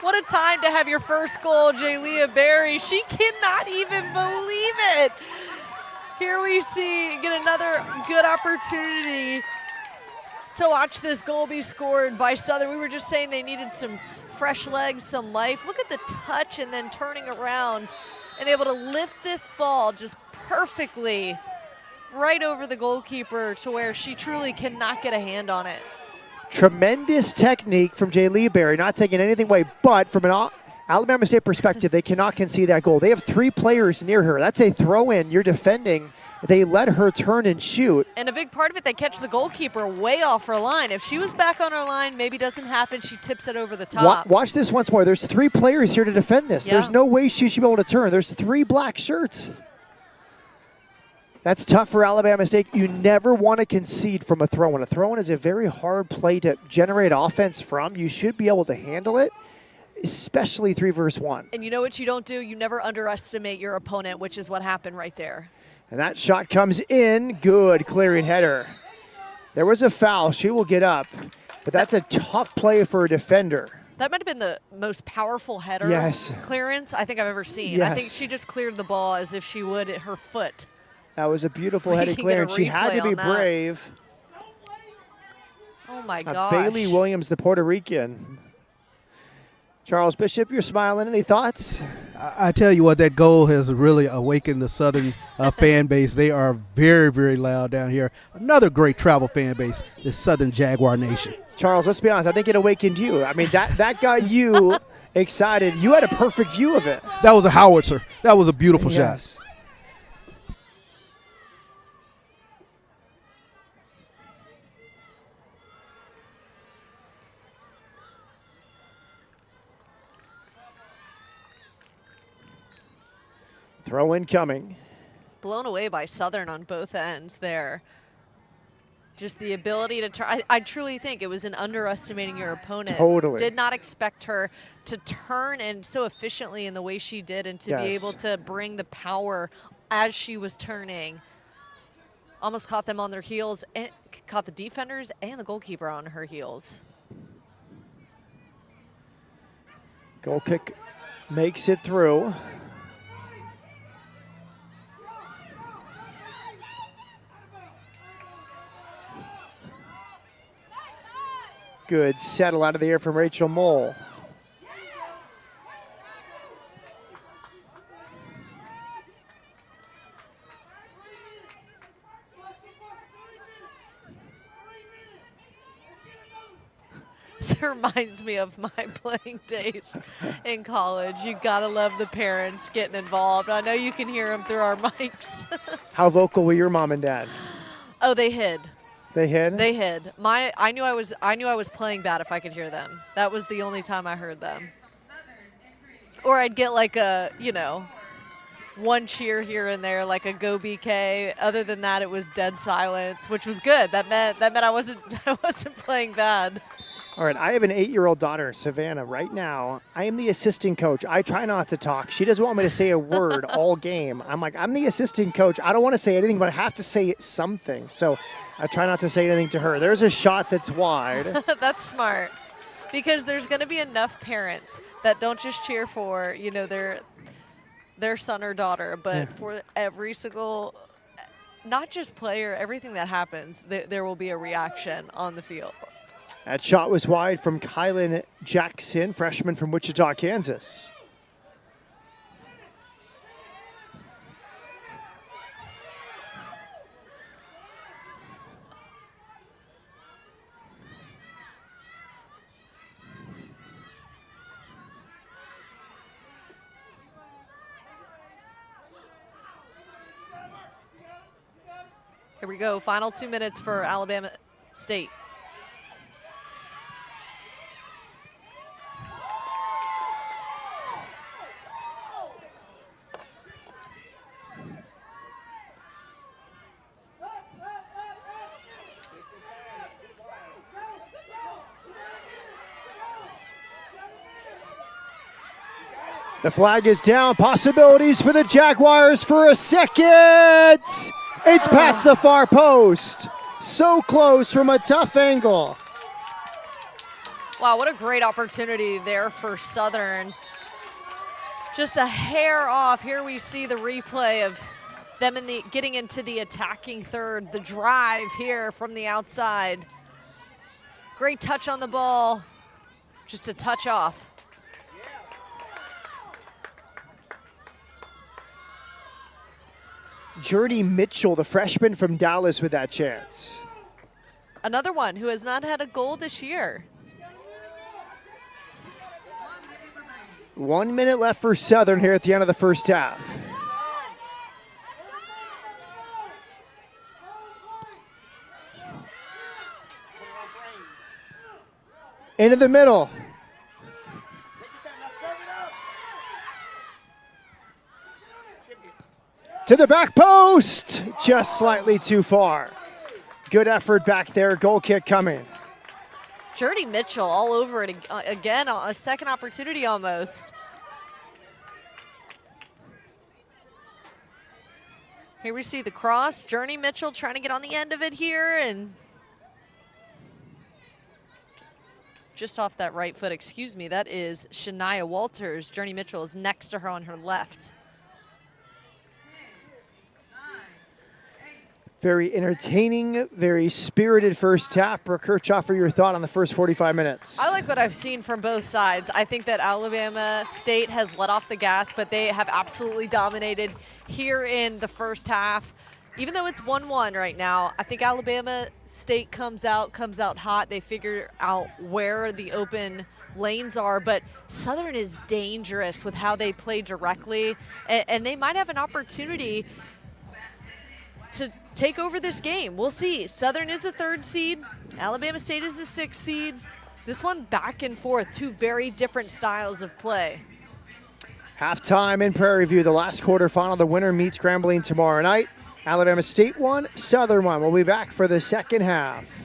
Speaker 2: What a time to have your first goal, Jalea Berry. She cannot even believe it. Here we get another good opportunity to watch this goal be scored by Southern. We were just saying they needed some fresh legs, some life. Look at the touch and then turning around and able to lift this ball just perfectly right over the goalkeeper to where she truly cannot get a hand on it.
Speaker 1: Tremendous technique from Jalea Berry, not taking anything away, but from an Alabama State perspective, they cannot concede that goal. They have 3 players near her. That's a throw-in. You're defending. They let her turn and shoot.
Speaker 2: And a big part of it, they catch the goalkeeper way off her line. If she was back on her line, maybe doesn't happen. She tips it over the top.
Speaker 1: Watch this once more. There's 3 players here to defend this.
Speaker 2: Yeah.
Speaker 1: There's no way she should be able to turn. There's 3 black shirts. That's tough for Alabama State. You never want to concede from a throw-in. A throw-in is a very hard play to generate offense from. You should be able to handle it, especially 3 versus 1.
Speaker 2: And you know what you don't do? You never underestimate your opponent, which is what happened right there.
Speaker 1: And that shot comes in. Good clearing header. There was a foul. She will get up. But that's a tough play for a defender.
Speaker 2: That might have been the most powerful header clearance I think I've ever seen.
Speaker 1: Yes.
Speaker 2: I think she just cleared the ball as if she would at her foot.
Speaker 1: That was a beautiful headed clearance. She had to be brave.
Speaker 2: Oh, my gosh.
Speaker 1: Bailey Williams, the Puerto Rican. Charles Bishop, you're smiling. Any thoughts?
Speaker 3: I tell you what, that goal has really awakened the Southern fan base. They are very, very loud down here. Another great travel fan base, the Southern Jaguar Nation.
Speaker 1: Charles, let's be honest. I think it awakened you. I mean, that got you excited. You had a perfect view of it.
Speaker 3: That was a howitzer. That was a beautiful
Speaker 1: Yes.
Speaker 3: shot.
Speaker 1: Throw in coming.
Speaker 2: Blown away by Southern on both ends there. Just the ability to turn. I truly think it was an underestimating your opponent.
Speaker 1: Totally.
Speaker 2: Did not expect her to turn and so efficiently in the way she did and to be able to bring the power as she was turning. Almost caught them on their heels, and caught the defenders and the goalkeeper on her heels.
Speaker 1: Goal kick makes it through. Good settle out of the air from Rachel Mole.
Speaker 2: This reminds me of my playing days in college. You gotta love the parents getting involved. I know you can hear them through our mics.
Speaker 1: How vocal were your mom and dad?
Speaker 2: Oh, they hid.
Speaker 1: They hid?
Speaker 2: They hid. I knew I was playing bad if I could hear them. That was the only time I heard them. Or I'd get like a, one cheer here and there, like a go BK. Other than that, it was dead silence, which was good. That meant I wasn't playing bad.
Speaker 1: All right, I have an 8-year-old daughter, Savannah, right now. I am the assistant coach. I try not to talk. She doesn't want me to say a word all game. I'm like, I'm the assistant coach. I don't want to say anything, but I have to say something. So I try not to say anything to her. There's a shot that's wide.
Speaker 2: That's smart. Because there's going to be enough parents that don't just cheer for, their son or daughter, but for every single, not just player, everything that happens, there will be a reaction on the field.
Speaker 1: That shot was wide from Kylan Jackson, freshman from Wichita, Kansas.
Speaker 2: Here we go. Final 2 minutes for Alabama State.
Speaker 1: The flag is down. Possibilities for the Jaguars for a second. It's past the far post. So close from a tough angle.
Speaker 2: Wow, what a great opportunity there for Southern. Just a hair off. Here we see the replay of them getting into the attacking third. The drive here from the outside. Great touch on the ball. Just a touch off.
Speaker 1: Jordy Mitchell, the freshman from Dallas, with that chance.
Speaker 2: Another one who has not had a goal this year.
Speaker 1: 1 minute left for Southern here at the end of the first half. Into the middle. To the back post, just slightly too far. Good effort back there, goal kick coming.
Speaker 2: Journey Mitchell all over it again, a second opportunity almost. Here we see the cross, Journey Mitchell trying to get on the end of it here, and just off that right foot, excuse me, that is Shania Walters. Journey Mitchell is next to her on her left.
Speaker 1: Very entertaining, very spirited first half. Brooke Kirchhoffer, your thought on the first 45 minutes?
Speaker 2: I like what I've seen from both sides. I think that Alabama State has let off the gas, but they have absolutely dominated here in the first half. Even though it's 1-1 right now, I think Alabama State comes out hot. They figure out where the open lanes are, but Southern is dangerous with how they play directly, and they might have an opportunity to take over this game. We'll see. Southern is the 3rd seed. Alabama State is the 6th seed. This one back and forth, two very different styles of play.
Speaker 1: Halftime in Prairie View, the last quarterfinal. The winner meets Grambling tomorrow night. Alabama State won, Southern won. We'll be back for the second half.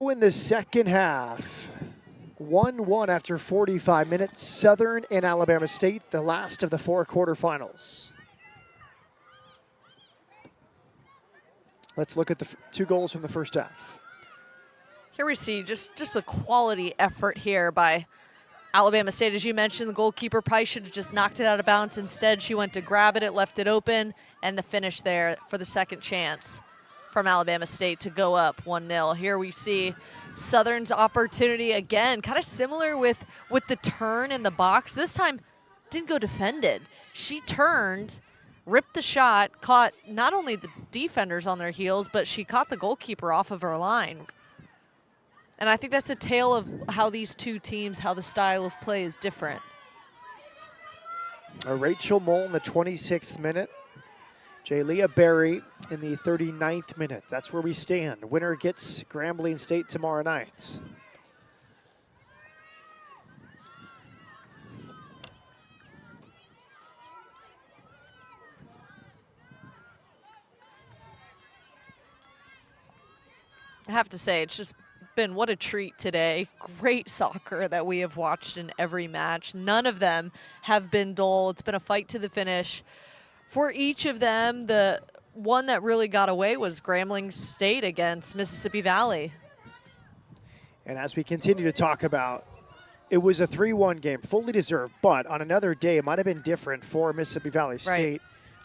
Speaker 1: In the second half, 1-1 after 45 minutes, Southern and Alabama State, the last of the 4 quarterfinals. Let's look at the 2 goals from the first half.
Speaker 2: Here we see just a quality effort here by Alabama State. As you mentioned, the goalkeeper probably should have just knocked it out of bounds. Instead, she went to grab it, left it open, and the finish there for the second chance from Alabama State to go up 1-0. Here we see Southern's opportunity again, kind of similar with the turn in the box. This time, didn't go defended. She turned, ripped the shot, caught not only the defenders on their heels, but she caught the goalkeeper off of her line. And I think that's a tale of how these two teams, how the style of play is different.
Speaker 1: Rachel Mole in the 26th minute. Jayleah Berry in the 39th minute. That's where we stand. Winner gets Grambling State tomorrow night.
Speaker 2: I have to say, it's just been what a treat today. Great soccer that we have watched in every match. None of them have been dull. It's been a fight to the finish. For each of them, the one that really got away was Grambling State against Mississippi Valley.
Speaker 1: And as we continue to talk about, it was a 3-1 game, fully deserved, but on another day, it might have been different for Mississippi Valley State.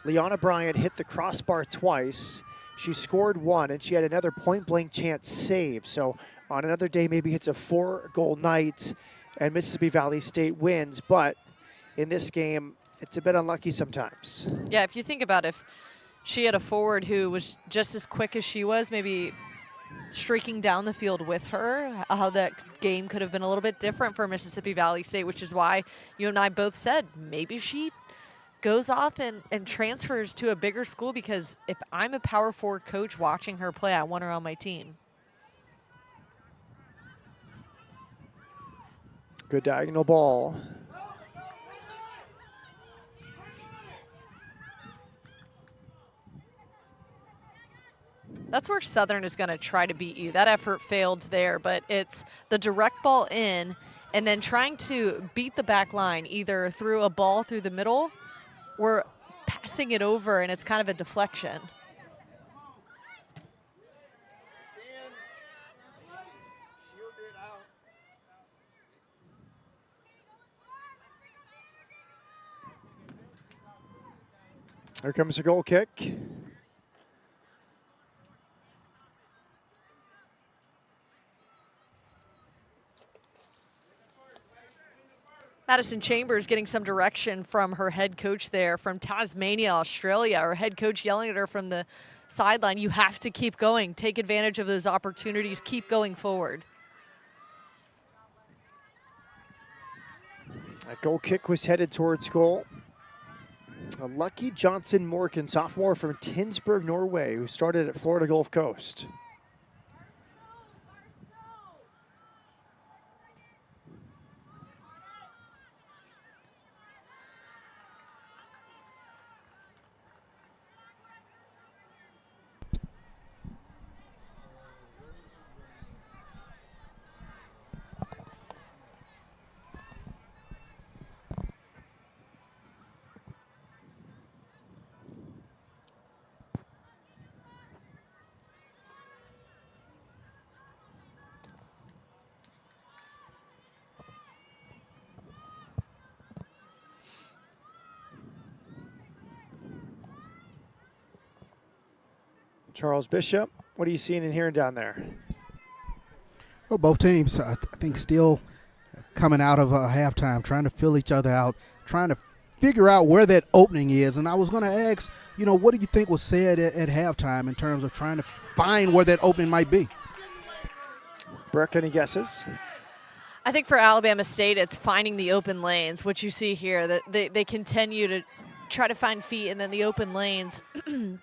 Speaker 1: Right. Liana Bryant hit the crossbar twice. She scored one, and she had another point-blank chance save. So on another day, maybe it's a 4-goal night, and Mississippi Valley State wins. But in this game, it's a bit unlucky sometimes.
Speaker 2: Yeah, if you think about if she had a forward who was just as quick as she was, maybe streaking down the field with her, how that game could have been a little bit different for Mississippi Valley State, which is why you and I both said maybe she goes off and transfers to a bigger school, because if I'm a Power 4 coach watching her play, I want her on my team.
Speaker 1: Good diagonal ball.
Speaker 2: That's where Southern is going to try to beat you. That effort failed there, but it's the direct ball in and then trying to beat the back line either through a ball through the middle or passing it over, and it's kind of a deflection.
Speaker 1: Here comes a goal kick.
Speaker 2: Madison Chambers getting some direction from her head coach there from Tasmania, Australia. Her head coach yelling at her from the sideline, you have to keep going. Take advantage of those opportunities. Keep going forward.
Speaker 1: That goal kick was headed towards goal. A Lucky Johnson Morgan, sophomore from Tinsburg, Norway, who started at Florida Gulf Coast. Charles Bishop, what are you seeing and hearing down there?
Speaker 3: Well, both teams, I think, still coming out of halftime, trying to fill each other out, trying to figure out where that opening is. And I was going to ask, what do you think was said at halftime in terms of trying to find where that opening might be?
Speaker 1: Brooke, any guesses?
Speaker 2: I think for Alabama State, it's finding the open lanes, which you see here, that they continue to try to find feet and then the open lanes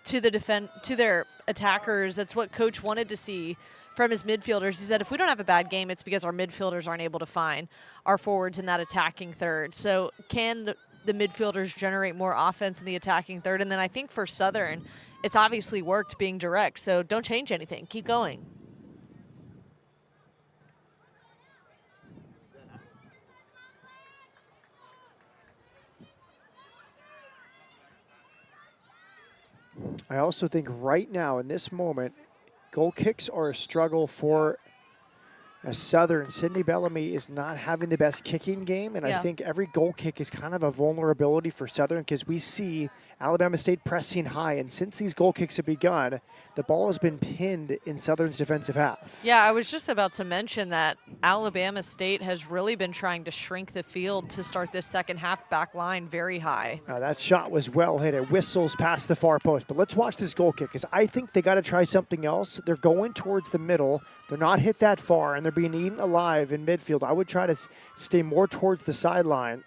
Speaker 2: to their attackers. That's what Coach wanted to see from his midfielders. He said, if we don't have a bad game, it's because our midfielders aren't able to find our forwards in that attacking third. So can the midfielders generate more offense in the attacking third? And then I think for Southern, it's obviously worked being direct. So don't change anything. Keep going.
Speaker 1: I also think right now in this moment, goal kicks are a struggle for Southern. Sydney Bellamy is not having the best kicking game, and I think every goal kick is kind of a vulnerability for Southern because we see Alabama State pressing high, and since these goal kicks have begun, the ball has been pinned in Southern's defensive half.
Speaker 2: Yeah, I was just about to mention that Alabama State has really been trying to shrink the field to start this second half back line very high.
Speaker 1: That shot was well hit. It whistles past the far post, but let's watch this goal kick because I think they got to try something else. They're going towards the middle. They're not hit that far, and they're being eaten alive in midfield. I would try to stay more towards the sideline.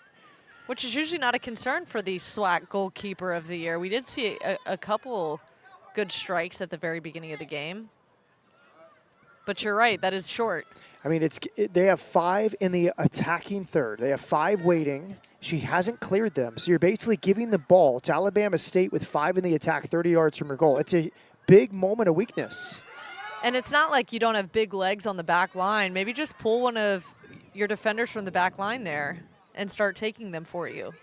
Speaker 2: Which is usually not a concern for the SWAC goalkeeper of the year. We did see a couple good strikes at the very beginning of the game. But you're right, that is short.
Speaker 1: I mean, they have 5 in the attacking third. They have 5 waiting. She hasn't cleared them. So you're basically giving the ball to Alabama State with 5 in the attack, 30 yards from her goal. It's a big moment of weakness.
Speaker 2: And it's not like you don't have big legs on the back line. Maybe just pull one of your defenders from the back line there and start taking them for you.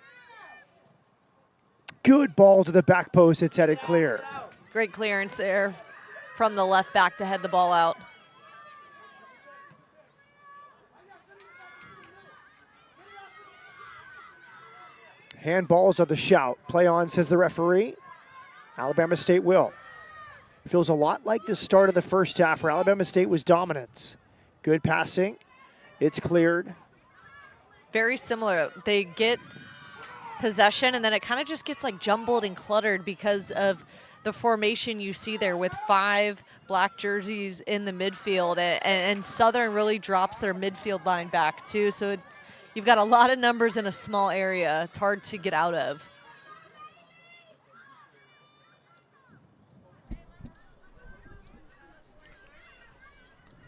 Speaker 1: Good ball to the back post. It's headed clear.
Speaker 2: Great clearance there from the left back to head the ball out.
Speaker 1: Handballs are the shout. Play on, says the referee. Alabama State will. Feels a lot like the start of the first half where Alabama State was dominant. Good passing. It's cleared.
Speaker 2: Very similar. They get possession, and then it kind of just gets like jumbled and cluttered because of the formation you see there with 5 black jerseys in the midfield. And Southern really drops their midfield line back, too. So you've got a lot of numbers in a small area. It's hard to get out of.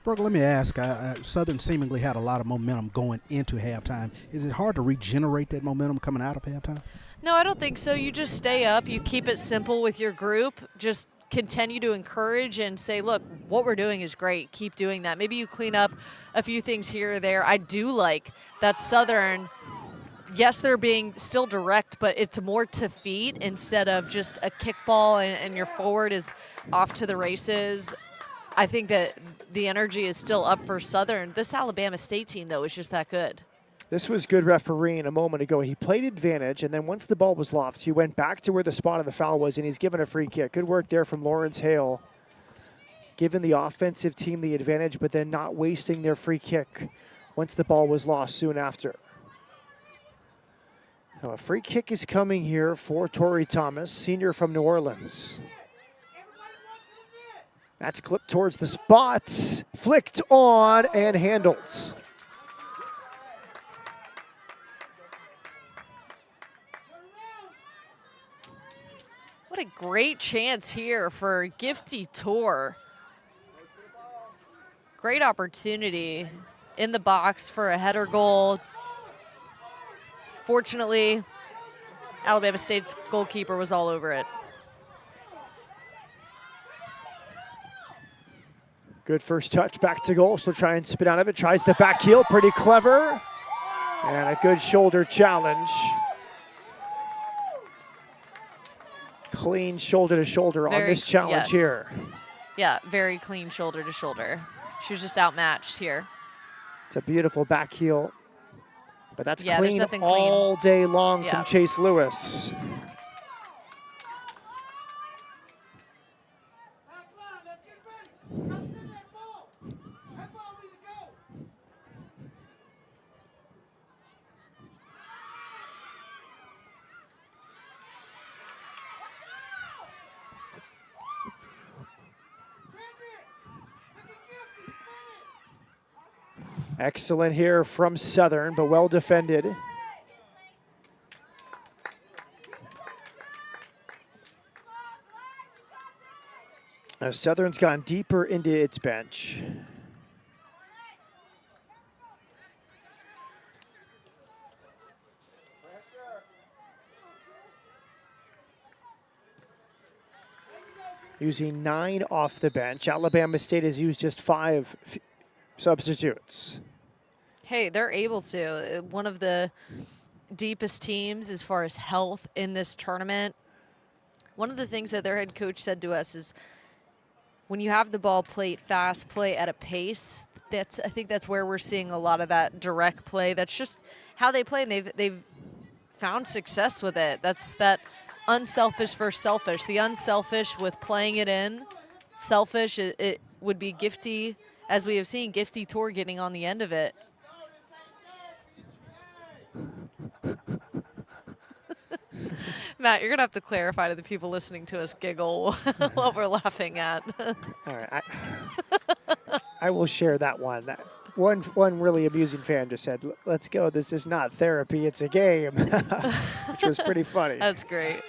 Speaker 3: Brooke, let me ask, Southern seemingly had a lot of momentum going into halftime. Is it hard to regenerate that momentum coming out of halftime?
Speaker 2: No, I don't think so. You just stay up. You keep it simple with your group. Just continue to encourage and say, look, what we're doing is great. Keep doing that. Maybe you clean up a few things here or there. I do like that Southern, yes, they're being still direct, but it's more to feet instead of just a kickball and your forward is off to the races. I think that the energy is still up for Southern. This Alabama State team, though, is just that good.
Speaker 1: This was good refereeing a moment ago. He played advantage, and then once the ball was lost, he went back to where the spot of the foul was, and he's given a free kick. Good work there from Lawrence Hale, giving the offensive team the advantage, but then not wasting their free kick once the ball was lost soon after. Now a free kick is coming here for Tori Thomas, senior from New Orleans. That's clipped towards the spot, flicked on and handled.
Speaker 2: What a great chance here for Gifty Tor. Great opportunity in the box for a header goal. Fortunately, Alabama State's goalkeeper was all over it.
Speaker 1: Good first touch, back to goal. She'll try and spin out of it. Tries the back heel, pretty clever. And a good shoulder challenge. Clean shoulder to shoulder on this challenge here.
Speaker 2: Yeah, very clean shoulder to shoulder. She was just outmatched here.
Speaker 1: It's a beautiful back heel. But that's clean
Speaker 2: nothing
Speaker 1: all day long from Chase Lewis. Excellent here from Southern, but well defended. Now Southern's gone deeper into its bench. Using 9 off the bench. Alabama State has used just 5 substitutes.
Speaker 2: Hey, they're able to. One of the deepest teams as far as health in this tournament. One of the things that their head coach said to us is when you have the ball, play fast, play at a pace. I think that's where we're seeing a lot of that direct play. That's just how they play, and they've found success with it. That's that unselfish versus selfish. The unselfish with playing it in. Selfish, it would be Gifty, as we have seen, Gifty Tor getting on the end of it. Matt, you're going to have to clarify to the people listening to us giggle what we're laughing at.
Speaker 1: All right. I will share that one. One really amusing fan just said, "Let's go. This is not therapy. It's a game," which was pretty funny.
Speaker 2: That's great.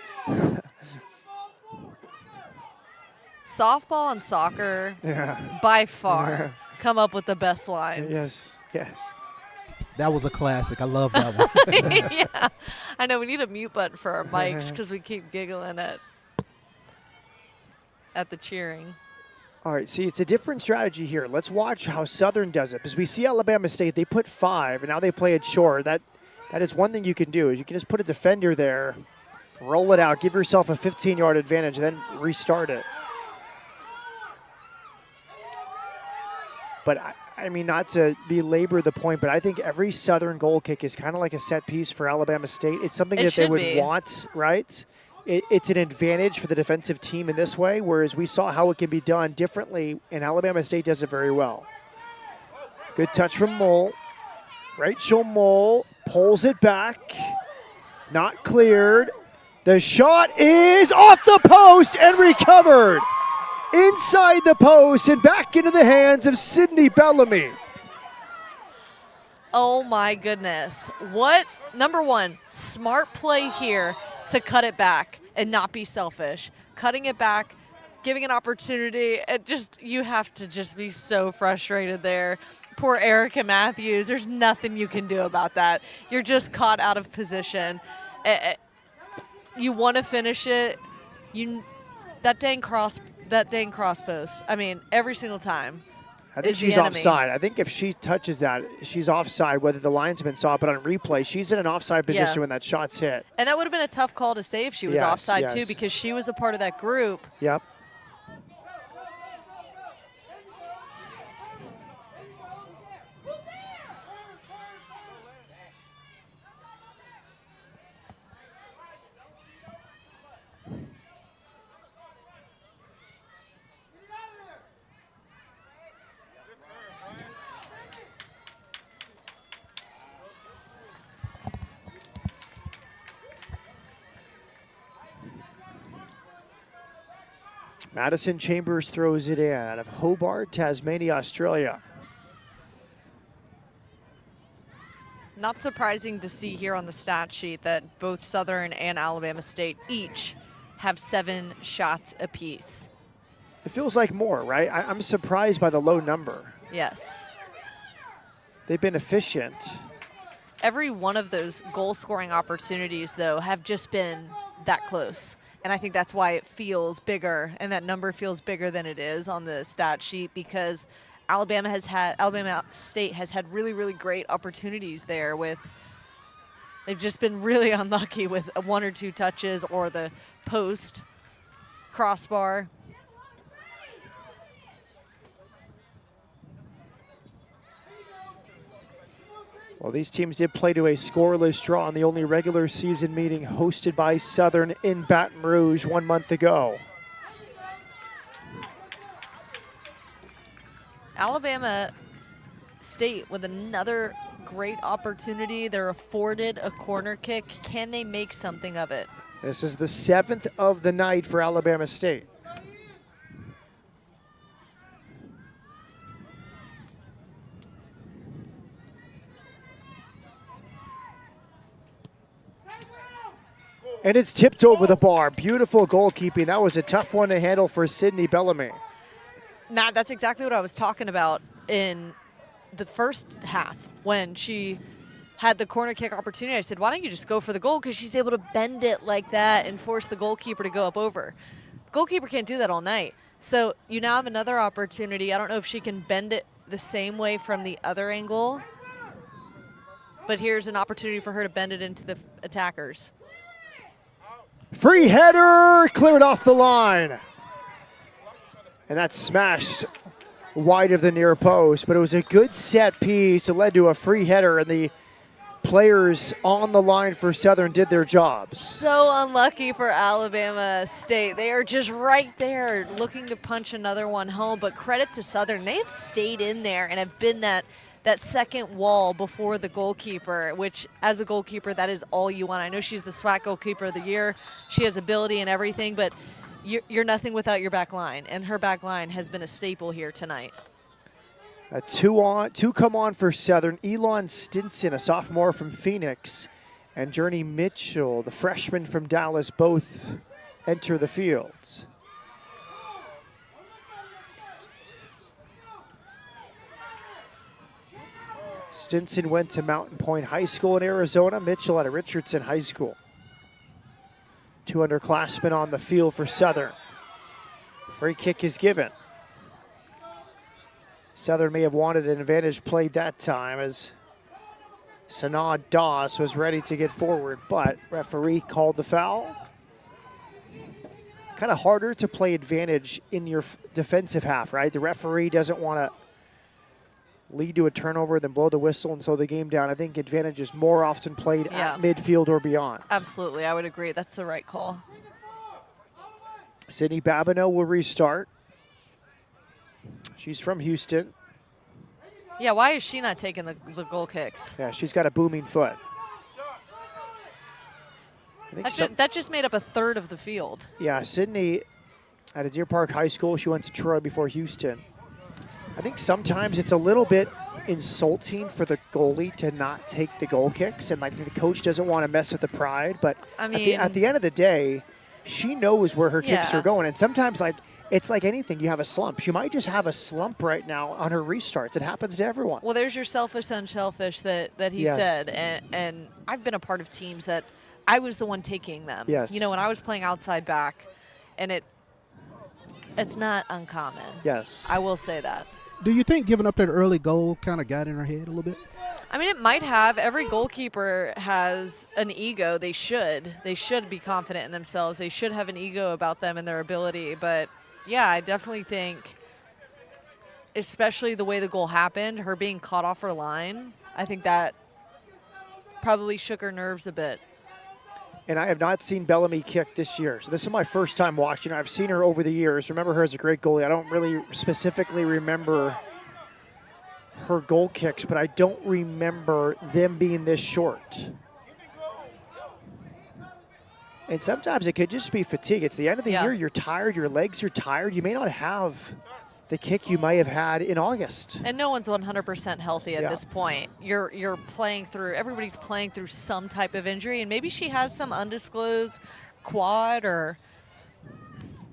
Speaker 2: Softball and soccer, by far, come up with the best lines.
Speaker 1: Yes, yes.
Speaker 3: That was a classic. I love that one.
Speaker 2: Yeah, I know we need a mute button for our mics because we keep giggling at the cheering.
Speaker 1: All right, see, it's a different strategy here. Let's watch how Southern does it. Because we see Alabama State, they put 5, and now they play it short. That is one thing you can do, is you can just put a defender there, roll it out, give yourself a 15-yard advantage, then restart it. But, I mean, not to belabor the point, but I think every Southern goal kick is kind of like a set piece for Alabama State. It's something that they would want, right? It's an advantage for the defensive team in this way, whereas we saw how it can be done differently, and Alabama State does it very well. Good touch from Mole. Rachel Mole pulls it back. Not cleared. The shot is off the post and recovered. Inside the post and back into the hands of Sydney Bellamy.
Speaker 2: Oh, my goodness. What? Number one, smart play here to cut it back and not be selfish. Cutting it back, giving an opportunity. You have to just be so frustrated there. Poor Erica Matthews. There's nothing you can do about that. You're just caught out of position. You want to finish it. That dang cross post. I mean, every single time.
Speaker 1: I think she's offside. I think if she touches that, she's offside, whether the linesman saw it, but on replay, she's in an offside position when that shot's hit.
Speaker 2: And that would have been a tough call to say if she was offside, too, because she was a part of that group.
Speaker 1: Yep. Madison Chambers throws it in out of Hobart, Tasmania, Australia.
Speaker 2: Not surprising to see here on the stat sheet that both Southern and Alabama State each have 7 shots apiece.
Speaker 1: It feels like more, right? I'm surprised by the low number.
Speaker 2: Yes.
Speaker 1: They've been efficient.
Speaker 2: Every one of those goal-scoring opportunities, though, have just been that close. And I think that's why it feels bigger, and that number feels bigger than it is on the stat sheet, because Alabama State has had really, really great opportunities there. They've just been really unlucky with 1 or 2 touches or the post, crossbar.
Speaker 1: Well, these teams did play to a scoreless draw in the only regular season meeting hosted by Southern in Baton Rouge 1 month ago.
Speaker 2: Alabama State with another great opportunity. They're afforded a corner kick. Can they make something of it?
Speaker 1: This is the 7th of the night for Alabama State. And it's tipped over the bar. Beautiful goalkeeping. That was a tough one to handle for Sydney Bellamy.
Speaker 2: Matt, that's exactly what I was talking about in the first half when she had the corner kick opportunity. I said, why don't you just go for the goal, because she's able to bend it like that and force the goalkeeper to go up over. The goalkeeper can't do that all night. So you now have another opportunity. I don't know if she can bend it the same way from the other angle, but here's an opportunity for her to bend it into the attackers.
Speaker 1: Free header, cleared off the line. And that's smashed wide of the near post, but it was a good set piece. It led to a free header, and the players on the line for Southern did their jobs.
Speaker 2: So unlucky for Alabama State. They are just right there looking to punch another one home, but credit to Southern. They've stayed in there and have been that second wall before the goalkeeper, which as a goalkeeper, that is all you want. I know she's the SWAC goalkeeper of the year. She has ability and everything, but you're nothing without your back line, and her back line has been a staple here tonight.
Speaker 1: Two come on for Southern. Elon Stinson, a sophomore from Phoenix, and Journey Mitchell, the freshman from Dallas, both enter the fields. Stinson went to Mountain Point High School in Arizona. Mitchell out of Richardson High School. Two underclassmen on the field for Southern. Free kick is given. Southern may have wanted an advantage played that time as Sanaa Doss was ready to get forward, but referee called the foul. Kind of harder to play advantage in your defensive half, right? The referee doesn't want to lead to a turnover, then blow the whistle and slow the game down. I think advantage is more often played at midfield or beyond.
Speaker 2: Absolutely, I would agree. That's the right call.
Speaker 1: Sydney Babineau will restart. She's from Houston.
Speaker 2: Yeah, why is she not taking the goal kicks?
Speaker 1: Yeah, she's got a booming foot. I think
Speaker 2: That just made up a third of the field.
Speaker 1: Yeah, Sydney at Deer Park High School. She went to Troy before Houston. I think sometimes it's a little bit insulting for the goalie to not take the goal kicks, and like the coach doesn't want to mess with the pride. But
Speaker 2: I mean,
Speaker 1: at the end of the day, she knows where her kicks are going, and sometimes it's like anything. You have a slump. She might just have a slump right now on her restarts. It happens to everyone.
Speaker 2: Well, there's your selfish, unselfish that he said, and I've been a part of teams that I was the one taking them.
Speaker 1: Yes.
Speaker 2: You know, when I was playing outside back, and it's not uncommon.
Speaker 1: Yes.
Speaker 2: I will say that.
Speaker 3: Do you think giving up that early goal kind of got in her head a little bit?
Speaker 2: I mean, it might have. Every goalkeeper has an ego. They should. They should be confident in themselves. They should have an ego about them and their ability. But, yeah, I definitely think, especially the way the goal happened, her being caught off her line, I think that probably shook her nerves a bit.
Speaker 1: And I have not seen Bellamy kick this year. So this is my first time watching her. I've seen her over the years. Remember her as a great goalie. I don't really specifically remember her goal kicks, but I don't remember them being this short. And sometimes it could just be fatigue. It's the end of the year. You're tired. Your legs are tired. You may not have the kick you might have had in August.
Speaker 2: And no one's 100% healthy at this point. You're playing through, everybody's playing through some type of injury, and maybe she has some undisclosed quad or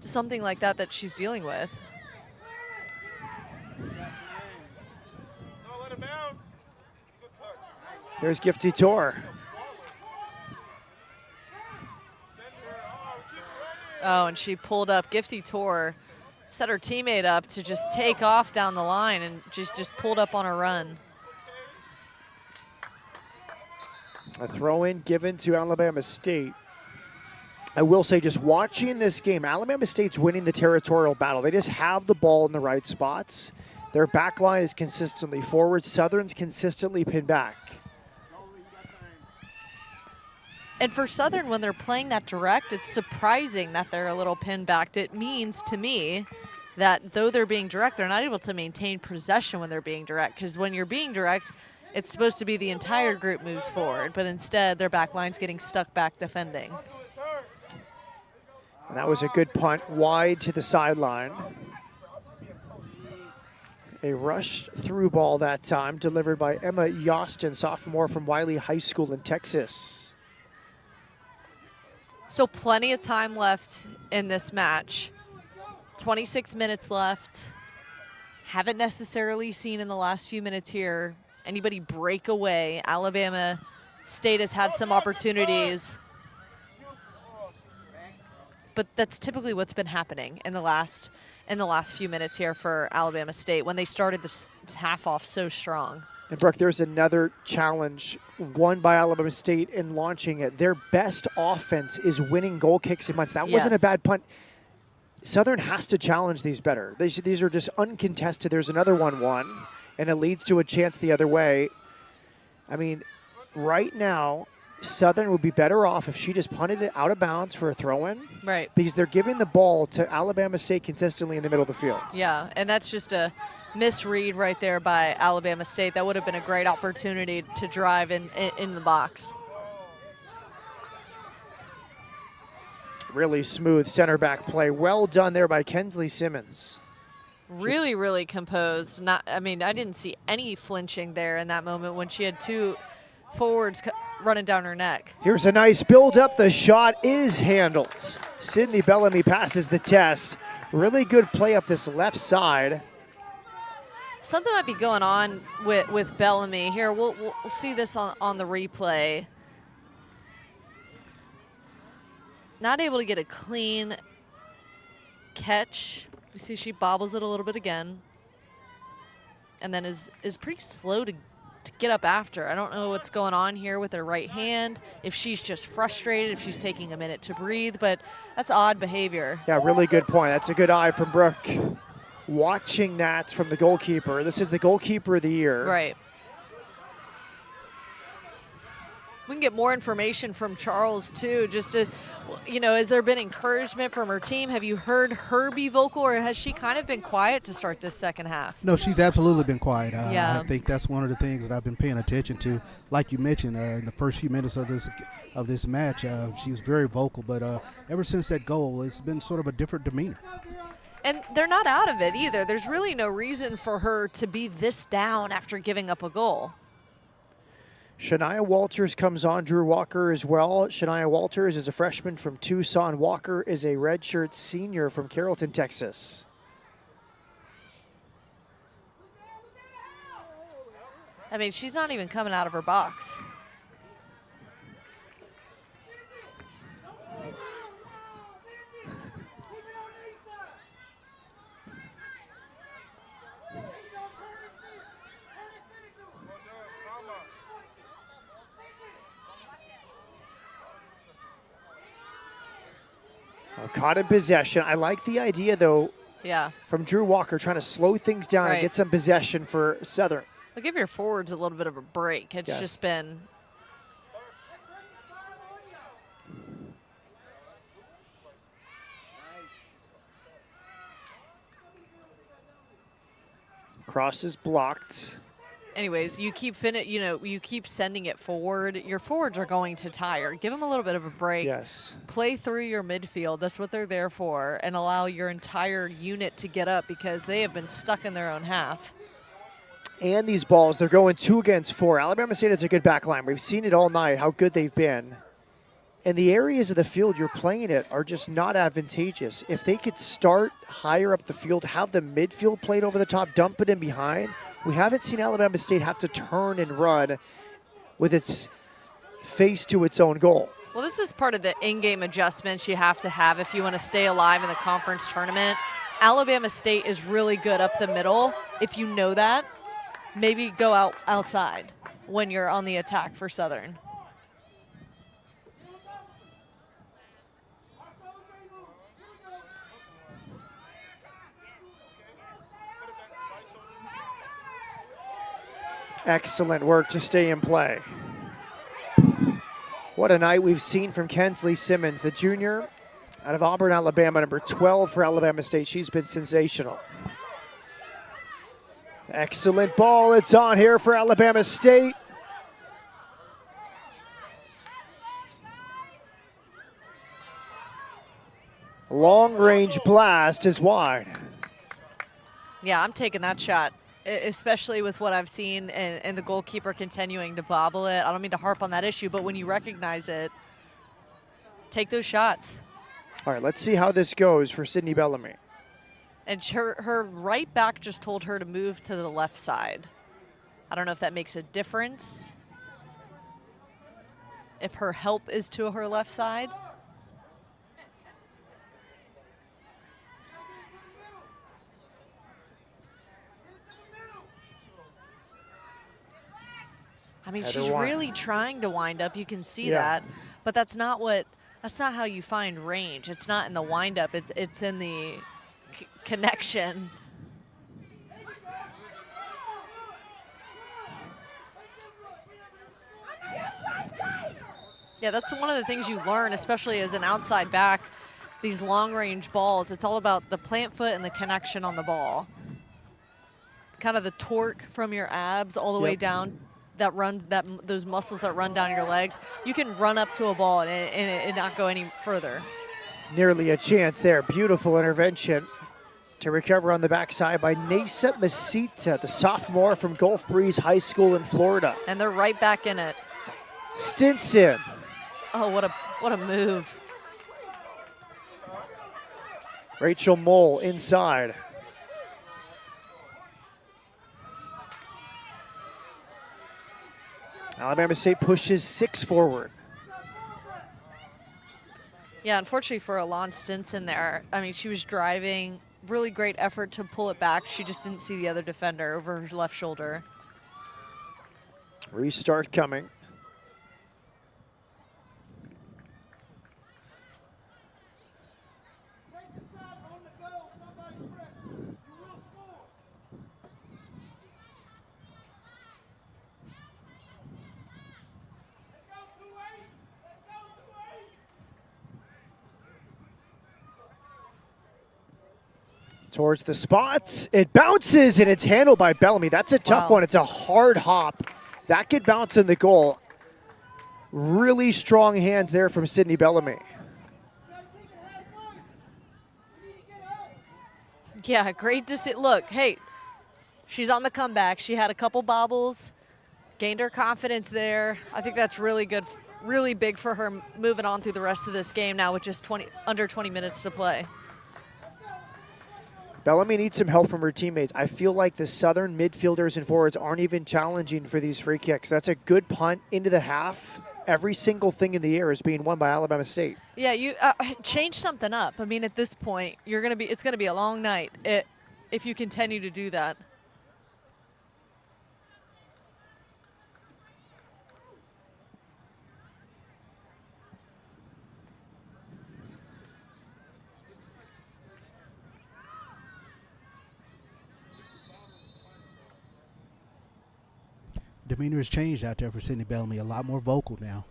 Speaker 2: something like that she's dealing with.
Speaker 1: There's Gifty Tor.
Speaker 2: Oh, and she pulled up. Gifty Tor set her teammate up to just take off down the line and just pulled up on a run.
Speaker 1: A throw-in given to Alabama State. I will say, just watching this game, Alabama State's winning the territorial battle. They just have the ball in the right spots. Their back line is consistently forward. Southern's consistently pinned back.
Speaker 2: And for Southern, when they're playing that direct, it's surprising that they're a little pinned back. It means to me that though they're being direct, they're not able to maintain possession when they're being direct. Because when you're being direct, it's supposed to be the entire group moves forward. But instead, their back line's getting stuck back defending.
Speaker 1: And that was a good punt wide to the sideline. A rushed through ball that time, delivered by Emma Yostin, sophomore from Wiley High School in Texas.
Speaker 2: So plenty of time left in this match. 26 minutes left. Haven't necessarily seen in the last few minutes here anybody break away. Alabama State has had some opportunities, but that's typically what's been happening in the last few minutes here for Alabama State when they started this half off so strong.
Speaker 1: And Brooke, there's another challenge won by Alabama State in launching it. Their best offense is winning goal kicks and punts. That wasn't a bad punt. Southern has to challenge these better. These are just uncontested. There's another 1-1, and it leads to a chance the other way. I mean, right now, Southern would be better off if she just punted it out of bounds for a throw-in.
Speaker 2: Right.
Speaker 1: Because they're giving the ball to Alabama State consistently in the middle of the field.
Speaker 2: Yeah, and that's just a misread right there by Alabama State. That would have been a great opportunity to drive in the box.
Speaker 1: Really smooth center back play. Well done there by Kensley Simmons.
Speaker 2: Really, really composed. I didn't see any flinching there in that moment when she had two forwards running down her neck.
Speaker 1: Here's a nice build-up. The shot is handled. Sydney Bellamy passes the test. Really good play up this left side.
Speaker 2: Something might be going on with Bellamy here. We'll see this on the replay. Not able to get a clean catch. You see she bobbles it a little bit again. And then is pretty slow to get up after. I don't know what's going on here with her right hand, if she's just frustrated, if she's taking a minute to breathe, but that's odd behavior.
Speaker 1: Yeah, really good point. That's a good eye from Brooke. Watching that from the goalkeeper. This is the goalkeeper of the year.
Speaker 2: Right. We can get more information from Charles, too, just to, has there been encouragement from her team? Have you heard her be vocal, or has she kind of been quiet to start this second half?
Speaker 3: No, she's absolutely been quiet.
Speaker 2: Yeah.
Speaker 3: I think that's one of the things that I've been paying attention to. Like you mentioned, in the first few minutes of this match, she was very vocal, but ever since that goal, it's been sort of a different demeanor.
Speaker 2: And they're not out of it either. There's really no reason for her to be this down after giving up a goal.
Speaker 1: Shania Walters comes on, Drew Walker as well. Shania Walters is a freshman from Tucson. Walker is a redshirt senior from Carrollton, Texas.
Speaker 2: I mean, she's not even coming out of her box.
Speaker 1: Caught in possession. I like the idea, though, from Drew Walker, trying to slow things down and get some possession for Southern.
Speaker 2: I'll give your forwards a little bit of a break. It's just been...
Speaker 1: Cross is blocked.
Speaker 2: Anyways, you keep sending it forward. Your forwards are going to tire. Give them a little bit of a break.
Speaker 1: Yes.
Speaker 2: Play through your midfield. That's what they're there for, and allow your entire unit to get up because they have been stuck in their own half.
Speaker 1: And these balls, they're going 2 against 4. Alabama State has a good back line. We've seen it all night, how good they've been. And the areas of the field you're playing it are just not advantageous. If they could start higher up the field, have the midfield played over the top, dump it in behind, we haven't seen Alabama State have to turn and run with its face to its own goal.
Speaker 2: Well, this is part of the in-game adjustments you have to have if you want to stay alive in the conference tournament. Alabama State is really good up the middle. If you know that, maybe go outside when you're on the attack for Southern.
Speaker 1: Excellent work to stay in play. What a night we've seen from Kensley Simmons, the junior out of Auburn, Alabama, number 12 for Alabama State. She's been sensational. Excellent ball. It's on here for Alabama State. Long-range blast is wide.
Speaker 2: Yeah, I'm taking that shot, especially with what I've seen and the goalkeeper continuing to bobble it. I don't mean to harp on that issue, but when you recognize it, take those shots.
Speaker 1: All right, let's see how this goes for Sydney Bellamy.
Speaker 2: And her right back just told her to move to the left side. I don't know if that makes a difference. If her help is to her left side. mean,
Speaker 1: Header
Speaker 2: she's
Speaker 1: one.
Speaker 2: really trying to wind up. You can see
Speaker 1: Yeah.
Speaker 2: that, but that's not how you find range. It's not in the wind up. It's in the connection. Yeah, that's one of the things you learn, especially as an outside back, these long-range balls. It's all about the plant foot and the connection on the ball. Kind of the torque from your abs all the way down, those muscles that run down your legs. You can run up to a ball and it not go any further.
Speaker 1: Nearly a chance there. Beautiful intervention to recover on the backside by Nasa Masita, the sophomore from Gulf Breeze High School in Florida.
Speaker 2: And they're right back in it.
Speaker 1: Stinson.
Speaker 2: Oh, what a move.
Speaker 1: Rachel Mole inside. Alabama State pushes 6 forward.
Speaker 2: Yeah, unfortunately for Alon Stinson there, I mean, she was driving, really great effort to pull it back. She just didn't see the other defender over her left shoulder.
Speaker 1: Restart coming. Towards the spots. It bounces, and it's handled by Bellamy. That's a tough one. It's a hard hop. That could bounce in the goal. Really strong hands there from Sydney Bellamy.
Speaker 2: Yeah, great to see. Look, hey, she's on the comeback. She had a couple bobbles, gained her confidence there. I think that's really good, really big for her moving on through the rest of this game now with just under 20 minutes to play.
Speaker 1: Bellamy needs some help from her teammates. I feel like the Southern midfielders and forwards aren't even challenging for these free kicks. That's a good punt into the half. Every single thing in the air is being won by Alabama State.
Speaker 2: Yeah, you change something up. I mean, at this point, it's gonna be a long night if you continue to do that.
Speaker 3: Demeanor has changed out there for Sydney Bellamy. A lot more vocal now.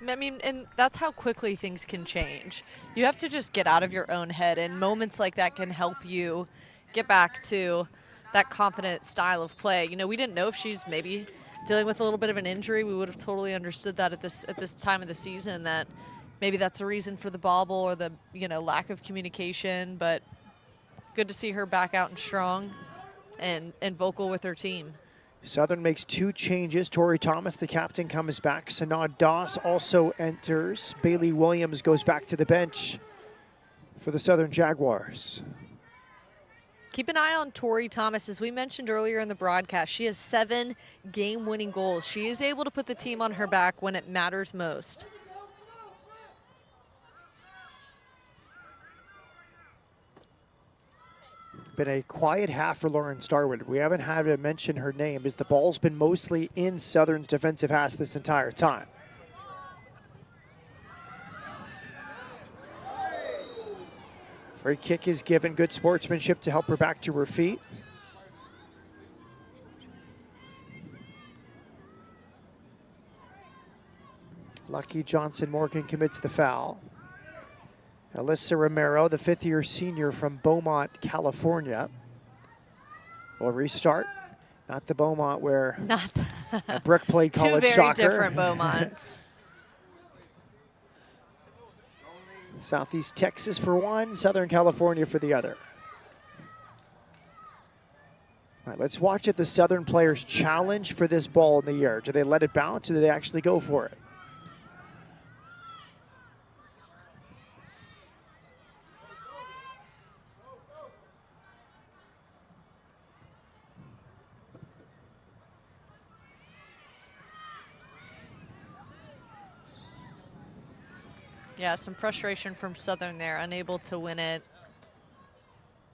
Speaker 2: I mean, and that's how quickly things can change. You have to just get out of your own head, and moments like that can help you get back to that confident style of play. You know, we didn't know if she's maybe dealing with a little bit of an injury. We would have totally understood that at this time of the season, that maybe that's a reason for the bobble or the, you know, lack of communication. But good to see her back out and strong and vocal with her team.
Speaker 1: Southern makes 2 changes. Tori Thomas, the captain, comes back. Sanaa Doss also enters. Bailey Williams goes back to the bench for the Southern Jaguars.
Speaker 2: Keep an eye on Tori Thomas. As we mentioned earlier in the broadcast, she has 7 game-winning goals. She is able to put the team on her back when it matters most.
Speaker 1: Been a quiet half for Lauren Starwood. We haven't had to mention her name as the ball's been mostly in Southern's defensive half this entire time. Free kick is given. Good sportsmanship to help her back to her feet. Lucky Johnson Morgan commits the foul. Alyssa Romero, the 5th-year senior from Beaumont, California, will restart. Not the Beaumont where Brooke played college
Speaker 2: Two very
Speaker 1: soccer.
Speaker 2: different Beaumonts.
Speaker 1: Southeast Texas for one, Southern California for the other. All right, let's watch if the Southern players challenge for this ball in the air. Do they let it bounce or do they actually go for it?
Speaker 2: Yeah, some frustration from Southern there, unable to win it.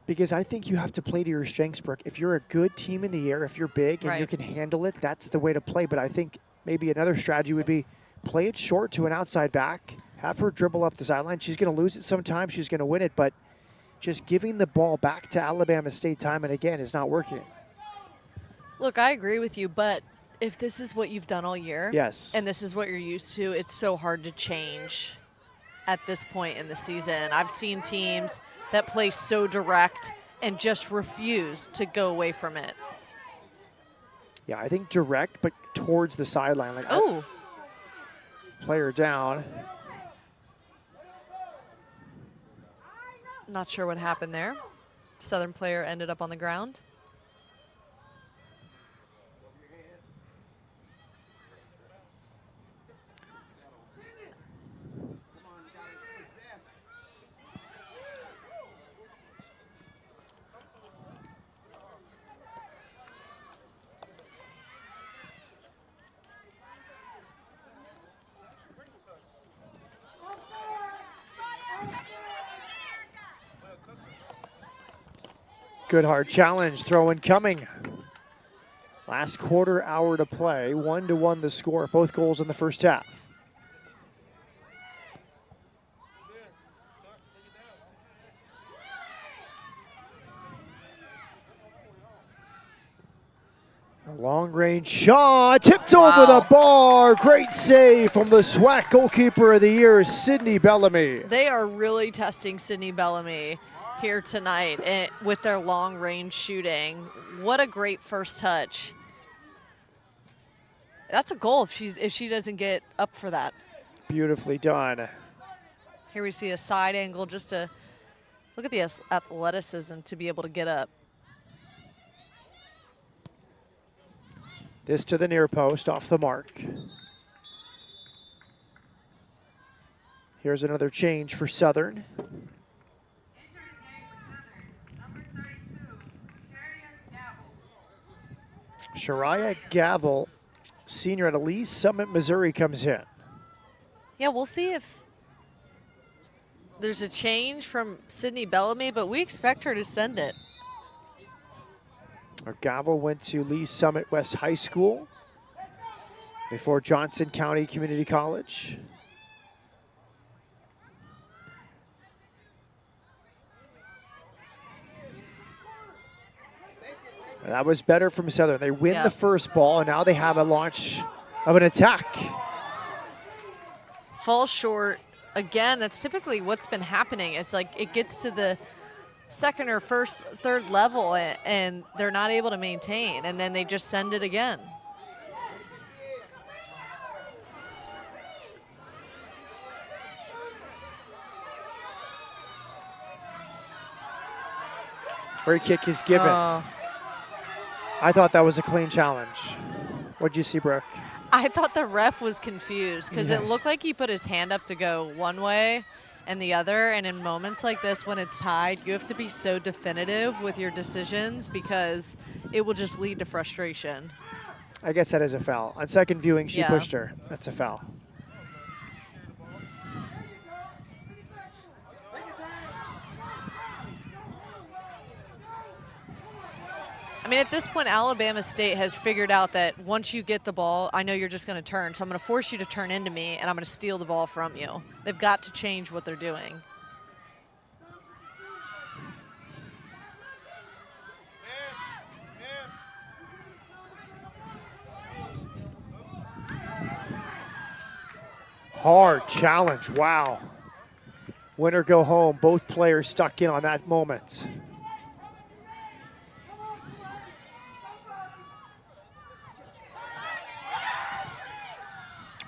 Speaker 1: Because I think you have to play to your strengths, Brooke. If you're a good team in the air, if you're big and you can handle it, that's the way to play. But I think maybe another strategy would be play it short to an outside back, have her dribble up the sideline. She's going to lose it sometimes. She's going to win it. But just giving the ball back to Alabama State time and again is not working.
Speaker 2: Look, I agree with you, but if this is what you've done all year,
Speaker 1: yes,
Speaker 2: and this is what you're used to, it's so hard to change at this point in the season. I've seen teams that play so direct and just refuse to go away from it.
Speaker 1: Yeah, I think direct, but towards the sideline. Like,
Speaker 2: oh.
Speaker 1: Player down.
Speaker 2: Not sure what happened there. Southern player ended up on the ground.
Speaker 1: Good hard challenge, throw in coming. Last quarter hour to play, 1-1 the score, both goals in the first half. A long range shot, tipped over the bar. Great save from the SWAC goalkeeper of the year, Sydney Bellamy.
Speaker 2: They are really testing Sydney Bellamy here tonight with their long range shooting. What a great first touch. That's a goal if she doesn't get up for that.
Speaker 1: Beautifully done.
Speaker 2: Here we see a side angle just to look at the athleticism to be able to get up.
Speaker 1: This to the near post, off the mark. Here's another change for Southern. Shariah Gavel, senior at Lee Summit, Missouri, comes in.
Speaker 2: Yeah, we'll see if there's a change from Sydney Bellamy, but we expect her to send it.
Speaker 1: Gavel went to Lee Summit West High School before Johnson County Community College. That was better from Southern. They win the first ball, and now they have a launch of an attack.
Speaker 2: Fall short. Again, that's typically what's been happening. It's like it gets to the second or third level, and they're not able to maintain, and then they just send it again.
Speaker 1: Free kick is given. I thought that was a clean challenge. What'd you see, Brooke?
Speaker 2: I thought the ref was confused because it looked like he put his hand up to go one way and the other. And in moments like this, when it's tied, you have to be so definitive with your decisions because it will just lead to frustration.
Speaker 1: I guess that is a foul. On second viewing, she pushed her. That's a foul.
Speaker 2: I mean, at this point, Alabama State has figured out that once you get the ball, I know you're just going to turn. So I'm going to force you to turn into me, and I'm going to steal the ball from you. They've got to change what they're doing.
Speaker 1: Hard challenge. Wow. Win or go home. Both players stuck in on that moment.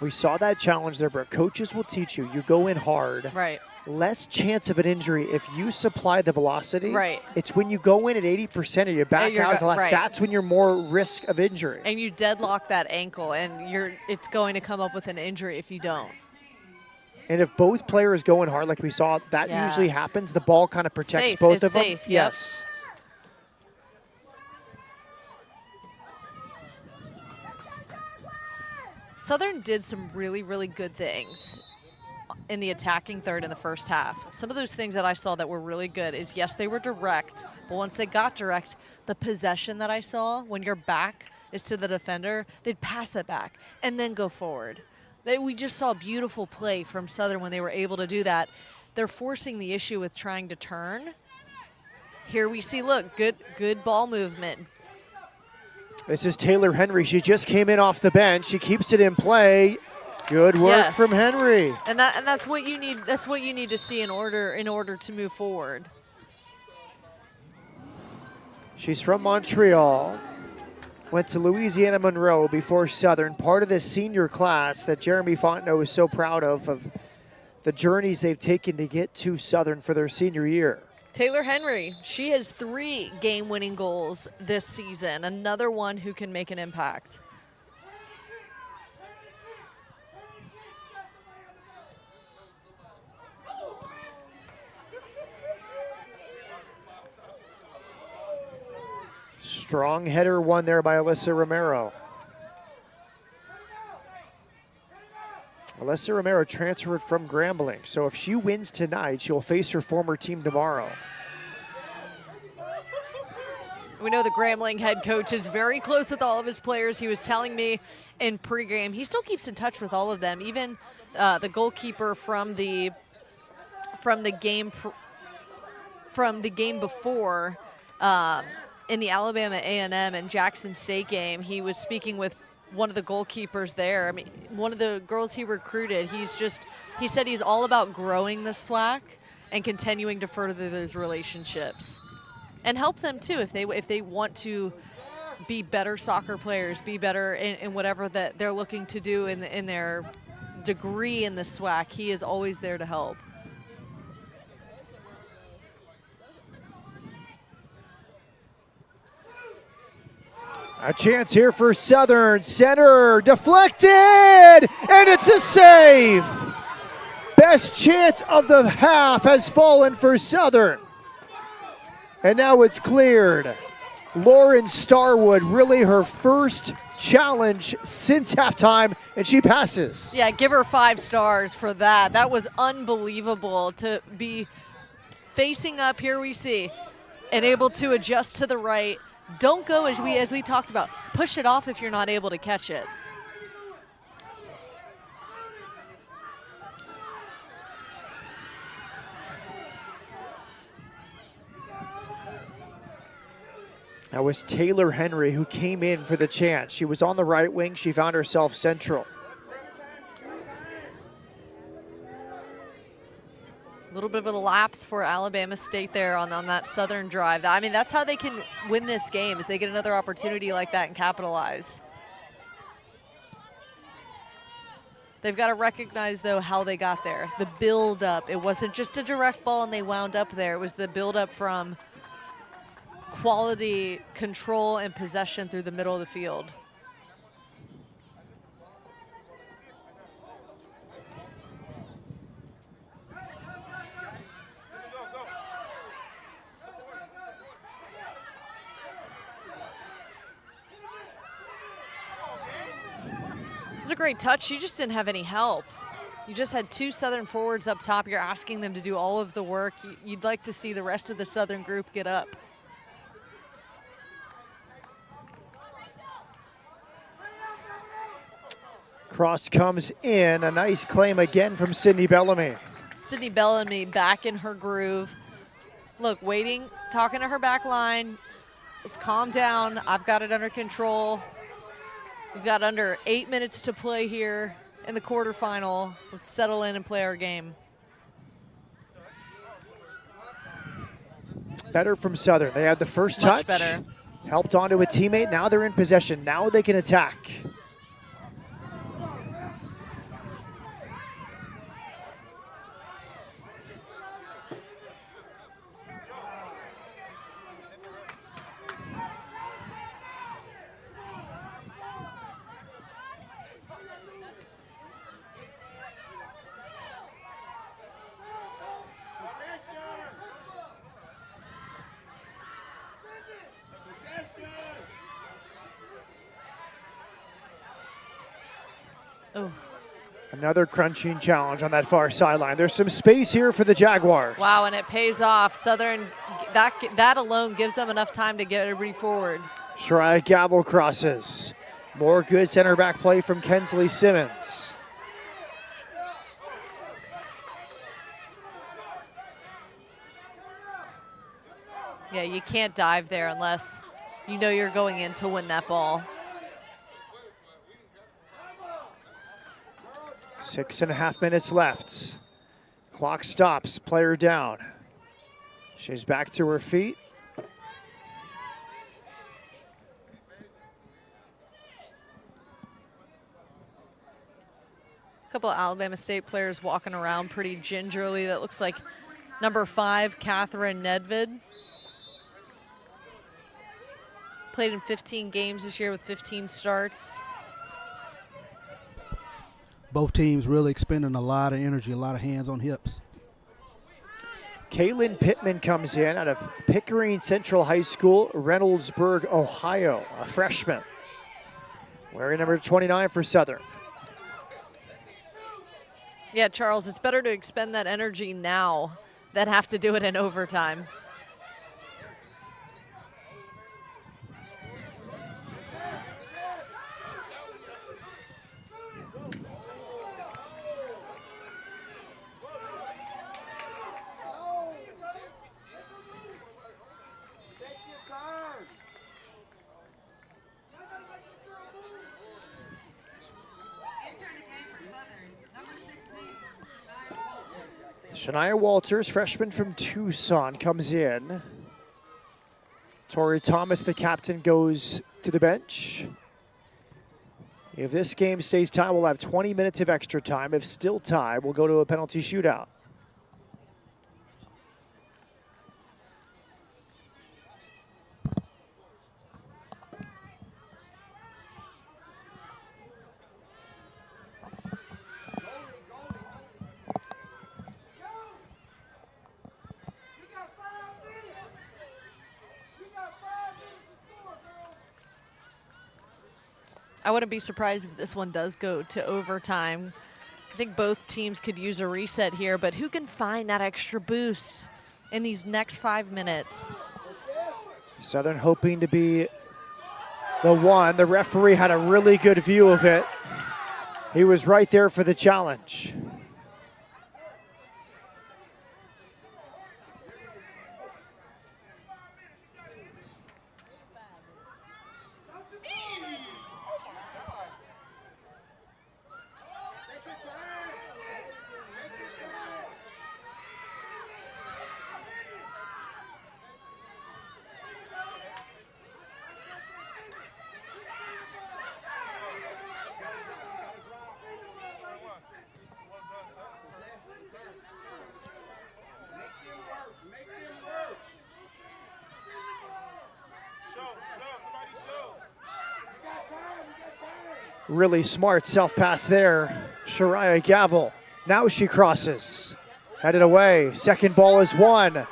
Speaker 1: We saw that challenge there, but coaches will teach you. You go in hard.
Speaker 2: Right.
Speaker 1: Less chance of an injury if you supply the velocity.
Speaker 2: Right.
Speaker 1: It's when you go in at 80% and you back out the last.
Speaker 2: Right.
Speaker 1: That's when you're more risk of injury.
Speaker 2: And you deadlock that ankle, and it's going to come up with an injury if you don't.
Speaker 1: And if both players go in hard, like we saw, that usually happens. The ball kind of protects both of them.
Speaker 2: Safe.
Speaker 1: Yes.
Speaker 2: Southern did some really, really good things in the attacking third in the first half. Some of those things that I saw that were really good is, yes, they were direct, but once they got direct, the possession that I saw, when your back is to the defender, they'd pass it back and then go forward. We just saw beautiful play from Southern when they were able to do that. They're forcing the issue with trying to turn. Here we see, look, good ball movement.
Speaker 1: This is Taylor Henry. She just came in off the bench. She keeps it in play. Good work from Henry.
Speaker 2: And that's what you need. That's what you need to see in order to move forward.
Speaker 1: She's from Montreal. Went to Louisiana Monroe before Southern. Part of this senior class that Jeremy Fontenot is so proud of the journeys they've taken to get to Southern for their senior year.
Speaker 2: Taylor Henry, she has 3 game-winning goals this season. Another one who can make an impact.
Speaker 1: Strong header won there by Alyssa Romero. Alyssa Romero transferred from Grambling, so if she wins tonight, she'll face her former team tomorrow.
Speaker 2: We know the Grambling head coach is very close with all of his players. He was telling me in pregame, he still keeps in touch with all of them, even the goalkeeper from the game before. In the Alabama A&M and Jackson State game, he was speaking with one of the goalkeepers there. I mean, one of the girls he recruited, he said he's all about growing the SWAC and continuing to further those relationships and help them too if they want to be better soccer players, be better in whatever that they're looking to do in their degree in the SWAC. He is always there to help.
Speaker 1: A chance here for Southern. Center deflected, and it's a save. Best chance of the half has fallen for Southern. And now it's cleared. Lauren Starwood, really her first challenge since halftime, and she passes.
Speaker 2: Yeah, give her 5 stars for that. That was unbelievable to be facing up, here we see, and able to adjust to the right. Don't go, as we talked about, push it off if you're not able to catch it.
Speaker 1: That was Taylor Henry who came in for the chance. She was on the right wing. She found herself central.
Speaker 2: A little bit of a lapse for Alabama State there on that Southern drive. I mean, that's how they can win this game, is they get another opportunity like that and capitalize. They've got to recognize, though, how they got there. The build-up. It wasn't just a direct ball and they wound up there. It was the build-up from quality control and possession through the middle of the field. It was a great touch. You just didn't have any help. You just had 2 Southern forwards up top. You're asking them to do all of the work. You'd like to see the rest of the Southern group get up.
Speaker 1: Cross comes in. A nice claim again from Sydney Bellamy.
Speaker 2: Sydney Bellamy back in her groove. Look, waiting, talking to her back line. Let's calm down. I've got it under control. We've got under 8 minutes to play here in the quarterfinal. Let's settle in and play our game.
Speaker 1: Better from Southern. They had the first
Speaker 2: Much
Speaker 1: touch.
Speaker 2: better.
Speaker 1: Helped onto a teammate. Now they're in possession. Now they can attack.
Speaker 2: Oh,
Speaker 1: Another crunching challenge on that far sideline. There's some space here for the Jaguars.
Speaker 2: Wow, and it pays off. Southern, that alone gives them enough time to get everybody forward.
Speaker 1: Shariah Gavel crosses. More good center back play from Kensley Simmons.
Speaker 2: Yeah, you can't dive there unless you know you're going in to win that ball.
Speaker 1: 6.5 minutes left. Clock stops, player down. She's back to her feet.
Speaker 2: A couple of Alabama State players walking around pretty gingerly. That looks like number 5, Catherine Nedved. Played in 15 games this year with 15 starts.
Speaker 3: Both teams really expending a lot of energy, a lot of hands on hips.
Speaker 1: Kaylin Pittman comes in out of Pickering Central High School, Reynoldsburg, Ohio, a freshman. Wearing number 29 for Southern.
Speaker 2: Yeah, Charles, it's better to expend that energy now than have to do it in overtime.
Speaker 1: Shania Walters, freshman from Tucson, comes in. Tori Thomas, the captain, goes to the bench. If this game stays tied, we'll have 20 minutes of extra time. If still tied, we'll go to a penalty shootout.
Speaker 2: I wouldn't be surprised if this one does go to overtime. I think both teams could use a reset here, but who can find that extra boost in these next 5 minutes?
Speaker 1: Southern hoping to be the one. The referee had a really good view of it. He was right there for the challenge. Really smart self-pass there. Shariah Gavel. Now she crosses. Headed away. Second ball is won.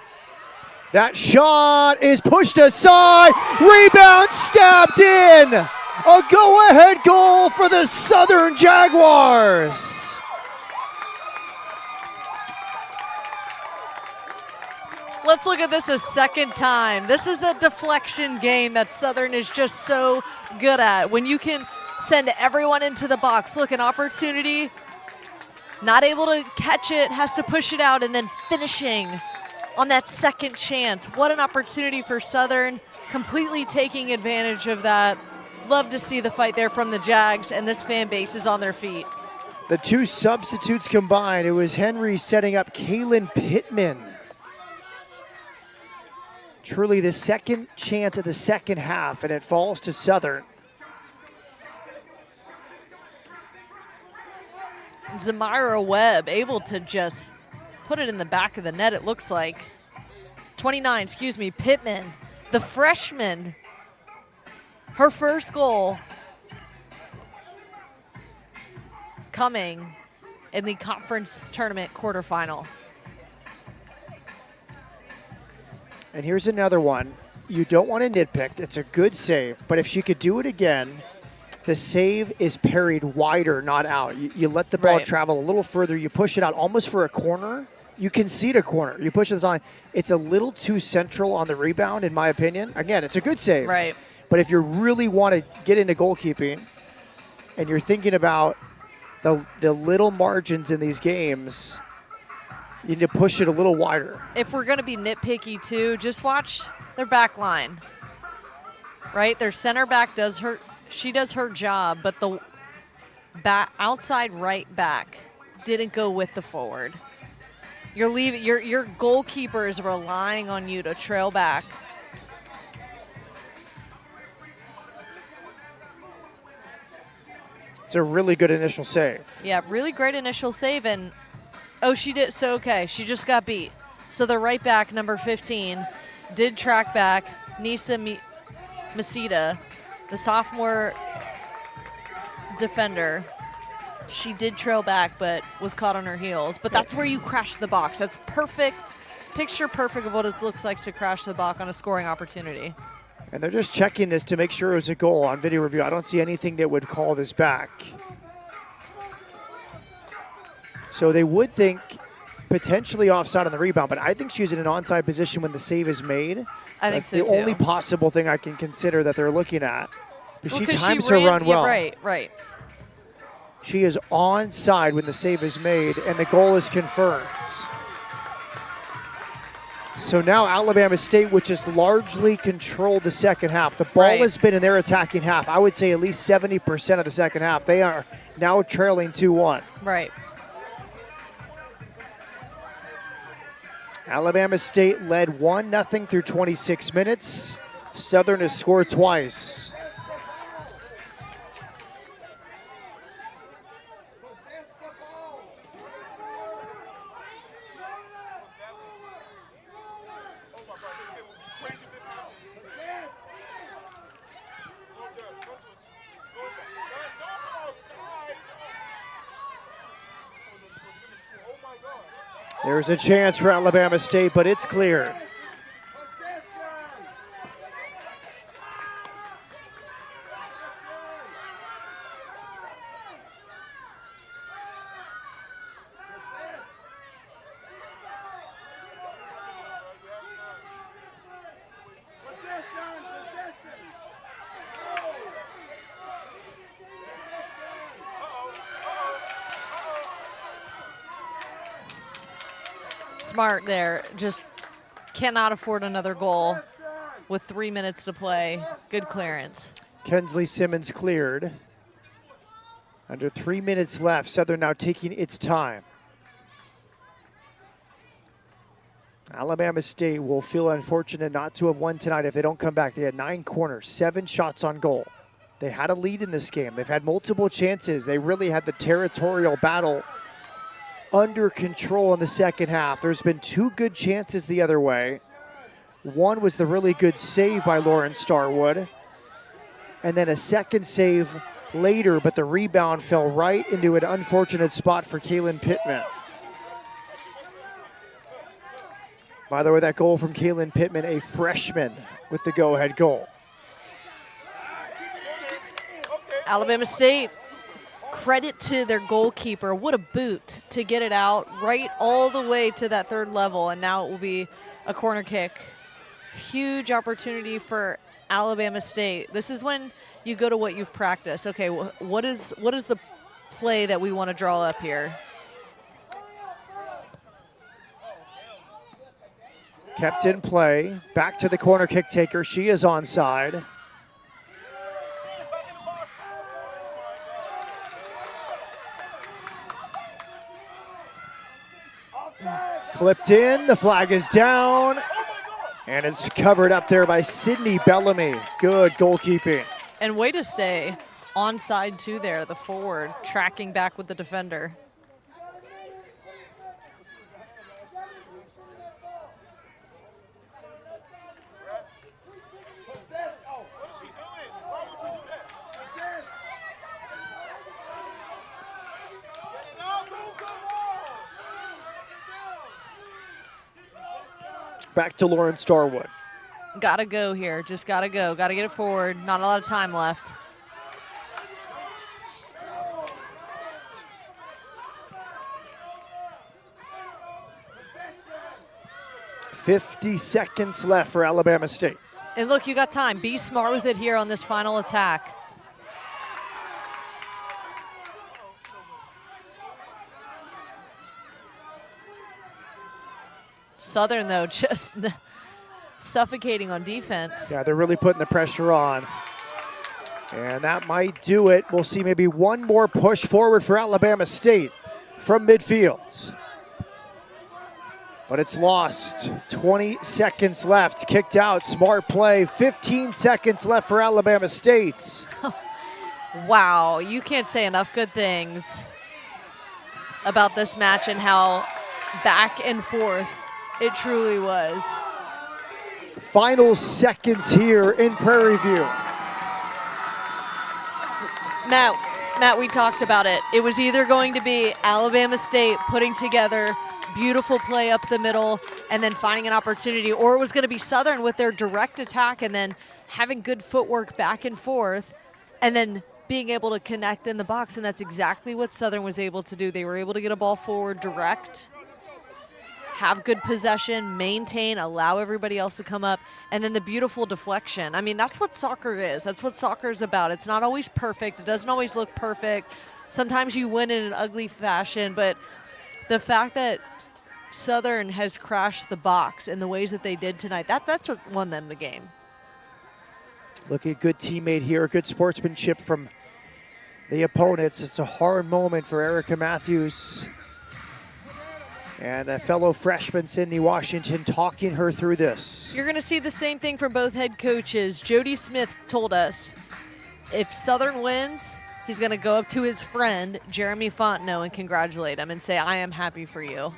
Speaker 1: That shot is pushed aside. Rebound stabbed in. A go-ahead goal for the Southern Jaguars.
Speaker 2: Let's look at this a second time. This is the deflection game that Southern is just so good at. When you can send everyone into the box. Look, an opportunity, not able to catch it, has to push it out, and then finishing on that second chance. What an opportunity for Southern, completely taking advantage of that. Love to see the fight there from the Jags, and this fan base is on their feet.
Speaker 1: The two substitutes combined, it was Henry setting up Kaylin Pittman. Truly the second chance of the second half, and it falls to Southern.
Speaker 2: Zamira Webb able to just put it in the back of the net, it looks like. 29, Pittman, the freshman. Her first goal coming in the conference tournament quarterfinal.
Speaker 1: And here's another one. You don't want to nitpick. It's a good save. But if she could do it again, the save is parried wider, not out. You let the ball
Speaker 2: Right.
Speaker 1: travel a little further. You push it out almost for a corner. You concede a corner. You push it on. It's a little too central on the rebound, in my opinion. Again, it's a good save.
Speaker 2: Right.
Speaker 1: But if you really want to get into goalkeeping and you're thinking about the little margins in these games, you need to push it a little wider.
Speaker 2: If we're going to be nitpicky too, just watch their back line. Right? Their center back does her job, but the outside right back didn't go with the forward. You're leaving your goalkeeper is relying on you to trail back.
Speaker 1: It's a really good initial save.
Speaker 2: Yeah, really great initial save, and she did. So okay, she just got beat. So the right back, number 15, did track back. Nisa Masita, the sophomore defender, she did trail back, but was caught on her heels. But that's where you crash the box. That's perfect, picture perfect of what it looks like to crash the box on a scoring opportunity.
Speaker 1: And they're just checking this to make sure it was a goal on video review. I don't see anything that would call this back. So they would think potentially offside on the rebound, but I think she's in an onside position when the save is made.
Speaker 2: I think
Speaker 1: That's
Speaker 2: so
Speaker 1: the
Speaker 2: too.
Speaker 1: only possible thing I can consider that they're looking at. But she
Speaker 2: 'cause
Speaker 1: times her
Speaker 2: ran-
Speaker 1: run well.
Speaker 2: Yeah, right.
Speaker 1: She is onside when the save is made, and the goal is confirmed. So now Alabama State, which has largely controlled the second half. The ball has been in their attacking half. I would say at least 70% of the second half. They are now trailing 2-1.
Speaker 2: Right.
Speaker 1: Alabama State led 1-0 through 26 minutes. Southern has scored twice. There's a chance for Alabama State, but it's cleared.
Speaker 2: Smart there. Just cannot afford another goal with 3 minutes to play. Good clearance.
Speaker 1: Kensley Simmons cleared. Under 3 minutes left. Southern now taking its time. Alabama State will feel unfortunate not to have won tonight if they don't come back. They had 9 corners, 7 shots on goal. They had a lead in this game. They've had multiple chances. They really had the territorial battle under control in the second half. There's been 2 good chances the other way. One was the really good save by Lauren Starwood. And then a second save later, but the rebound fell right into an unfortunate spot for Kaylin Pittman. By the way, that goal from Kaylin Pittman, a freshman, with the go-ahead goal.
Speaker 2: Alabama State, credit to their goalkeeper. What a boot to get it out right all the way to that third level, and now it will be a corner kick. Huge opportunity for Alabama State. This is when you go to what you've practiced. Okay, what is the play that we want to draw up here?
Speaker 1: Kept in play. Back to the corner kick taker. She is onside. Clipped in. The flag is down. And it's covered up there by Sydney Bellamy. Good goalkeeping.
Speaker 2: And way to stay onside too there, the forward, tracking back with the defender.
Speaker 1: Back to Lauren Starwood.
Speaker 2: Gotta go here, just gotta go. Gotta get it forward. Not a lot of time left.
Speaker 1: 50 seconds left for Alabama State.
Speaker 2: And look, you got time. Be smart with it here on this final attack. Southern, though, just suffocating on defense.
Speaker 1: Yeah, they're really putting the pressure on. And that might do it. We'll see maybe one more push forward for Alabama State from midfield. But it's lost. 20 seconds left. Kicked out. Smart play. 15 seconds left for Alabama State.
Speaker 2: Wow, you can't say enough good things about this match and how back and forth it truly was.
Speaker 1: Final seconds here in Prairie View.
Speaker 2: Matt, we talked about it. It was either going to be Alabama State putting together beautiful play up the middle and then finding an opportunity, or it was going to be Southern with their direct attack and then having good footwork back and forth and then being able to connect in the box, and that's exactly what Southern was able to do. They were able to get a ball forward direct, have good possession, maintain, allow everybody else to come up, and then the beautiful deflection. I mean, that's what soccer is. That's what soccer is about. It's not always perfect. It doesn't always look perfect. Sometimes you win in an ugly fashion, but the fact that Southern has crashed the box in the ways that they did tonight, that's what won them the game.
Speaker 1: Look at good teammate here, good sportsmanship from the opponents. It's a hard moment for Erica Matthews and a fellow freshman, Sydney Washington, talking her through this.
Speaker 2: You're going to see the same thing from both head coaches. Jody Smith told us if Southern wins, he's going to go up to his friend, Jeremy Fontenot, and congratulate him and say, I am happy for you.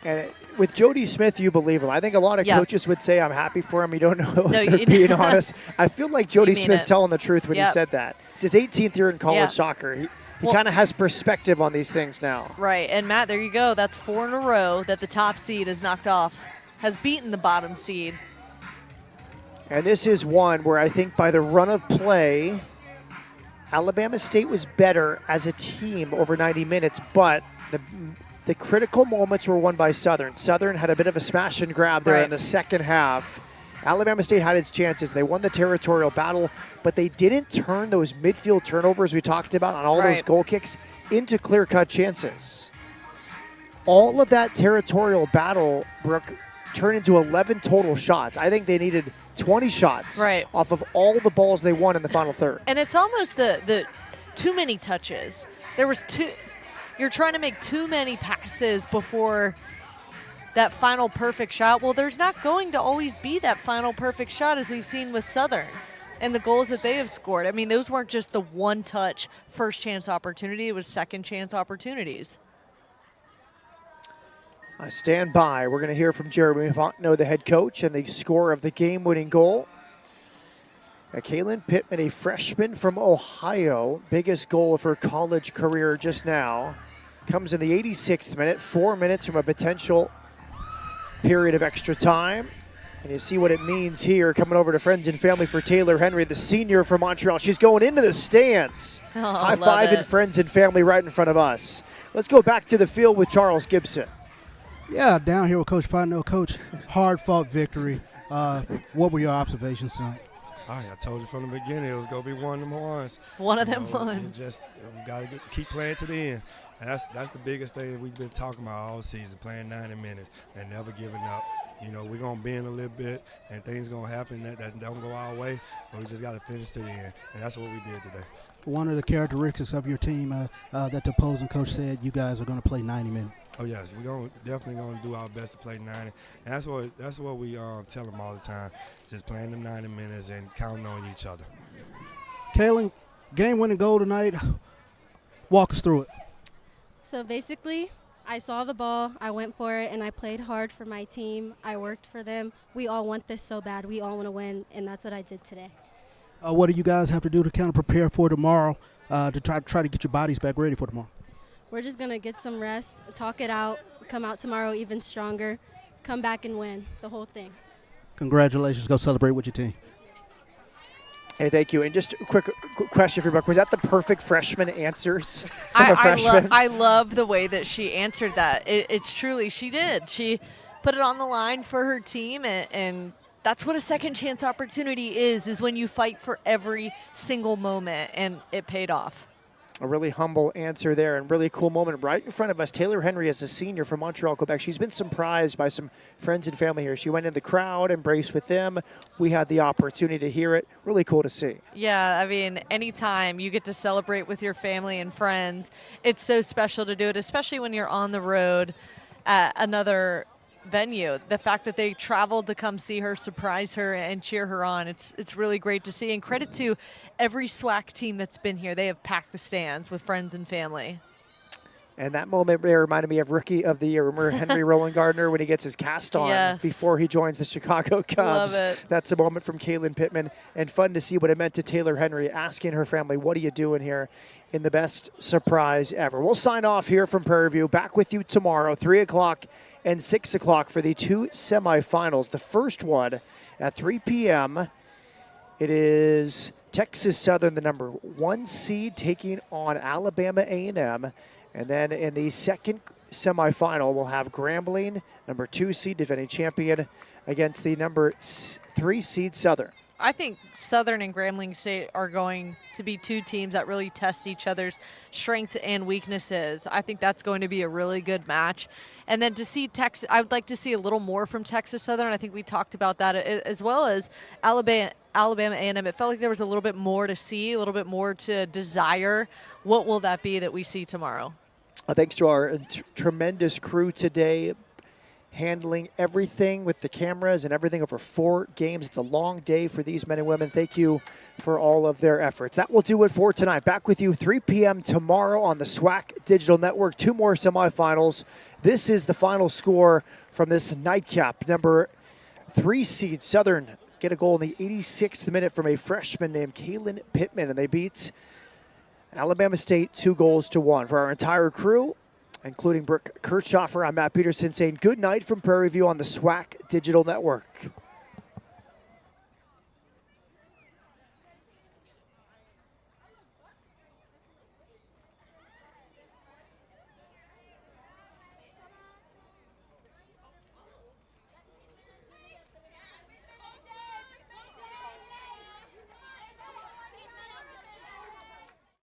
Speaker 1: And with Jody Smith, you believe him. I think a lot of coaches would say, I'm happy for him. You don't know if they're being honest. I feel like Jody Smith's telling the truth when he said that. It's his 18th year in college soccer. He kind of has perspective on these things now.
Speaker 2: Right, and Matt, there you go. That's 4 in a row that the top seed has knocked off, has beaten the bottom seed.
Speaker 1: And this is one where I think by the run of play, Alabama State was better as a team over 90 minutes, but the critical moments were won by Southern. Southern had a bit of a smash and grab there in the second half. Alabama State had its chances. They won the territorial battle, but they didn't turn those midfield turnovers we talked about on all those goal kicks into clear-cut chances. All of that territorial battle, Brooke, turned into 11 total shots. I think they needed 20 shots off of all the balls they won in the final third.
Speaker 2: And it's almost the too many touches. There was you're trying to make too many passes before that final perfect shot. Well, there's not going to always be that final perfect shot, as we've seen with Southern and the goals that they have scored. I mean, those weren't just the one-touch first chance opportunity. It was second chance opportunities.
Speaker 1: Stand by. We're going to hear from Jeremy Fontenot, the head coach, and the scorer of the game-winning goal. Kaylin Pittman, a freshman from Ohio, biggest goal of her college career just now, comes in the 86th minute, 4 minutes from a potential period of extra time. And you see what it means here, coming over to friends and family for Taylor Henry, the senior from Montreal. She's going into the stands. High five and friends and family right in front of us. Let's go back to the field with Charles Gibson.
Speaker 3: Yeah, down here with Coach Fontenot. Coach, hard-fought victory. What were your observations tonight?
Speaker 4: All right, I told you from the beginning it was going to be one of them ones.
Speaker 2: One of them ones.
Speaker 4: Just we got to keep playing to the end. And that's the biggest thing we've been talking about all season, playing 90 minutes and never giving up. You know, we're going to bend a little bit, and things going to happen that don't go our way, but we just got to finish to the end, and that's what we did today. One
Speaker 3: of the characteristics of your team that the opposing coach said you guys are going to play 90 minutes.
Speaker 4: Oh, yes, we're definitely going to do our best to play 90, and that's what we tell them all the time, just playing them 90 minutes and counting on each other.
Speaker 3: Kaylin, game-winning goal tonight. Walk us through it.
Speaker 5: So basically, I saw the ball, I went for it, and I played hard for my team. I worked for them. We all want this so bad. We all want to win, and that's what I did today.
Speaker 3: What do you guys have to do to kind of prepare for tomorrow to try to get your bodies back ready for tomorrow?
Speaker 5: We're just going to get some rest, talk it out, come out tomorrow even stronger, come back and win the whole thing.
Speaker 3: Congratulations. Go celebrate with your team.
Speaker 1: Hey, thank you. And just a quick question for you, Brooke. Was that the perfect freshman answers from a
Speaker 2: I
Speaker 1: freshman?
Speaker 2: love the way that she answered that. It's truly, she did. She put it on the line for her team, and that's what a second chance opportunity is when you fight for every single moment, and it paid off.
Speaker 1: A really humble answer there and really cool moment right in front of us. Taylor Henry is a senior from Montreal, Quebec. She's been surprised by some friends and family here. She went in the crowd, embraced with them. We had the opportunity to hear it. Really cool to see.
Speaker 2: Yeah, I mean, anytime you get to celebrate with your family and friends, it's so special to do it, especially when you're on the road at another venue. The fact that they traveled to come see her, surprise her, and cheer her on, it's really great to see. And credit to every SWAC team that's been here. They have packed the stands with friends and family.
Speaker 1: And that moment there reminded me of Rookie of the Year. Remember Henry Roland Gardner when he gets his cast on
Speaker 2: Yes.
Speaker 1: before he joins the Chicago Cubs?
Speaker 2: Love it.
Speaker 1: That's a moment from Kaylin Pittman, and fun to see what it meant to Taylor Henry, asking her family, what are you doing here, in the best surprise ever. We'll sign off here from Prairie View. Back with you tomorrow, 3 o'clock and 6 o'clock for the two semifinals. The first one at 3 p.m. It is Texas Southern, the number 1 seed, taking on Alabama A&M. And then in the second semifinal, we'll have Grambling, number 2 seed, defending champion, against the number 3 seed Southern.
Speaker 2: I think Southern and Grambling State are going to be two teams that really test each other's strengths and weaknesses. I think that's going to be a really good match. And then to see Texas, I would like to see a little more from Texas Southern. I think we talked about that, as well as Alabama A&M. It felt like there was a little bit more to see, a little bit more to desire. What will that be that we see tomorrow?
Speaker 1: Thanks to our tremendous crew today, handling everything with the cameras and everything over 4 games. It's a long day for these men and women. Thank you for all of their efforts. That will do it for tonight. Back with you 3 p.m. tomorrow on the SWAC Digital Network. 2 more semifinals. This is the final score from this nightcap. Number 3 seed Southern get a goal in the 86th minute from a freshman named Kaylin Pittman, and they beat Alabama State 2-1. For our entire crew, including Brooke Kirchhoffer, I'm Matt Peterson saying good night from Prairie View on the SWAC Digital Network.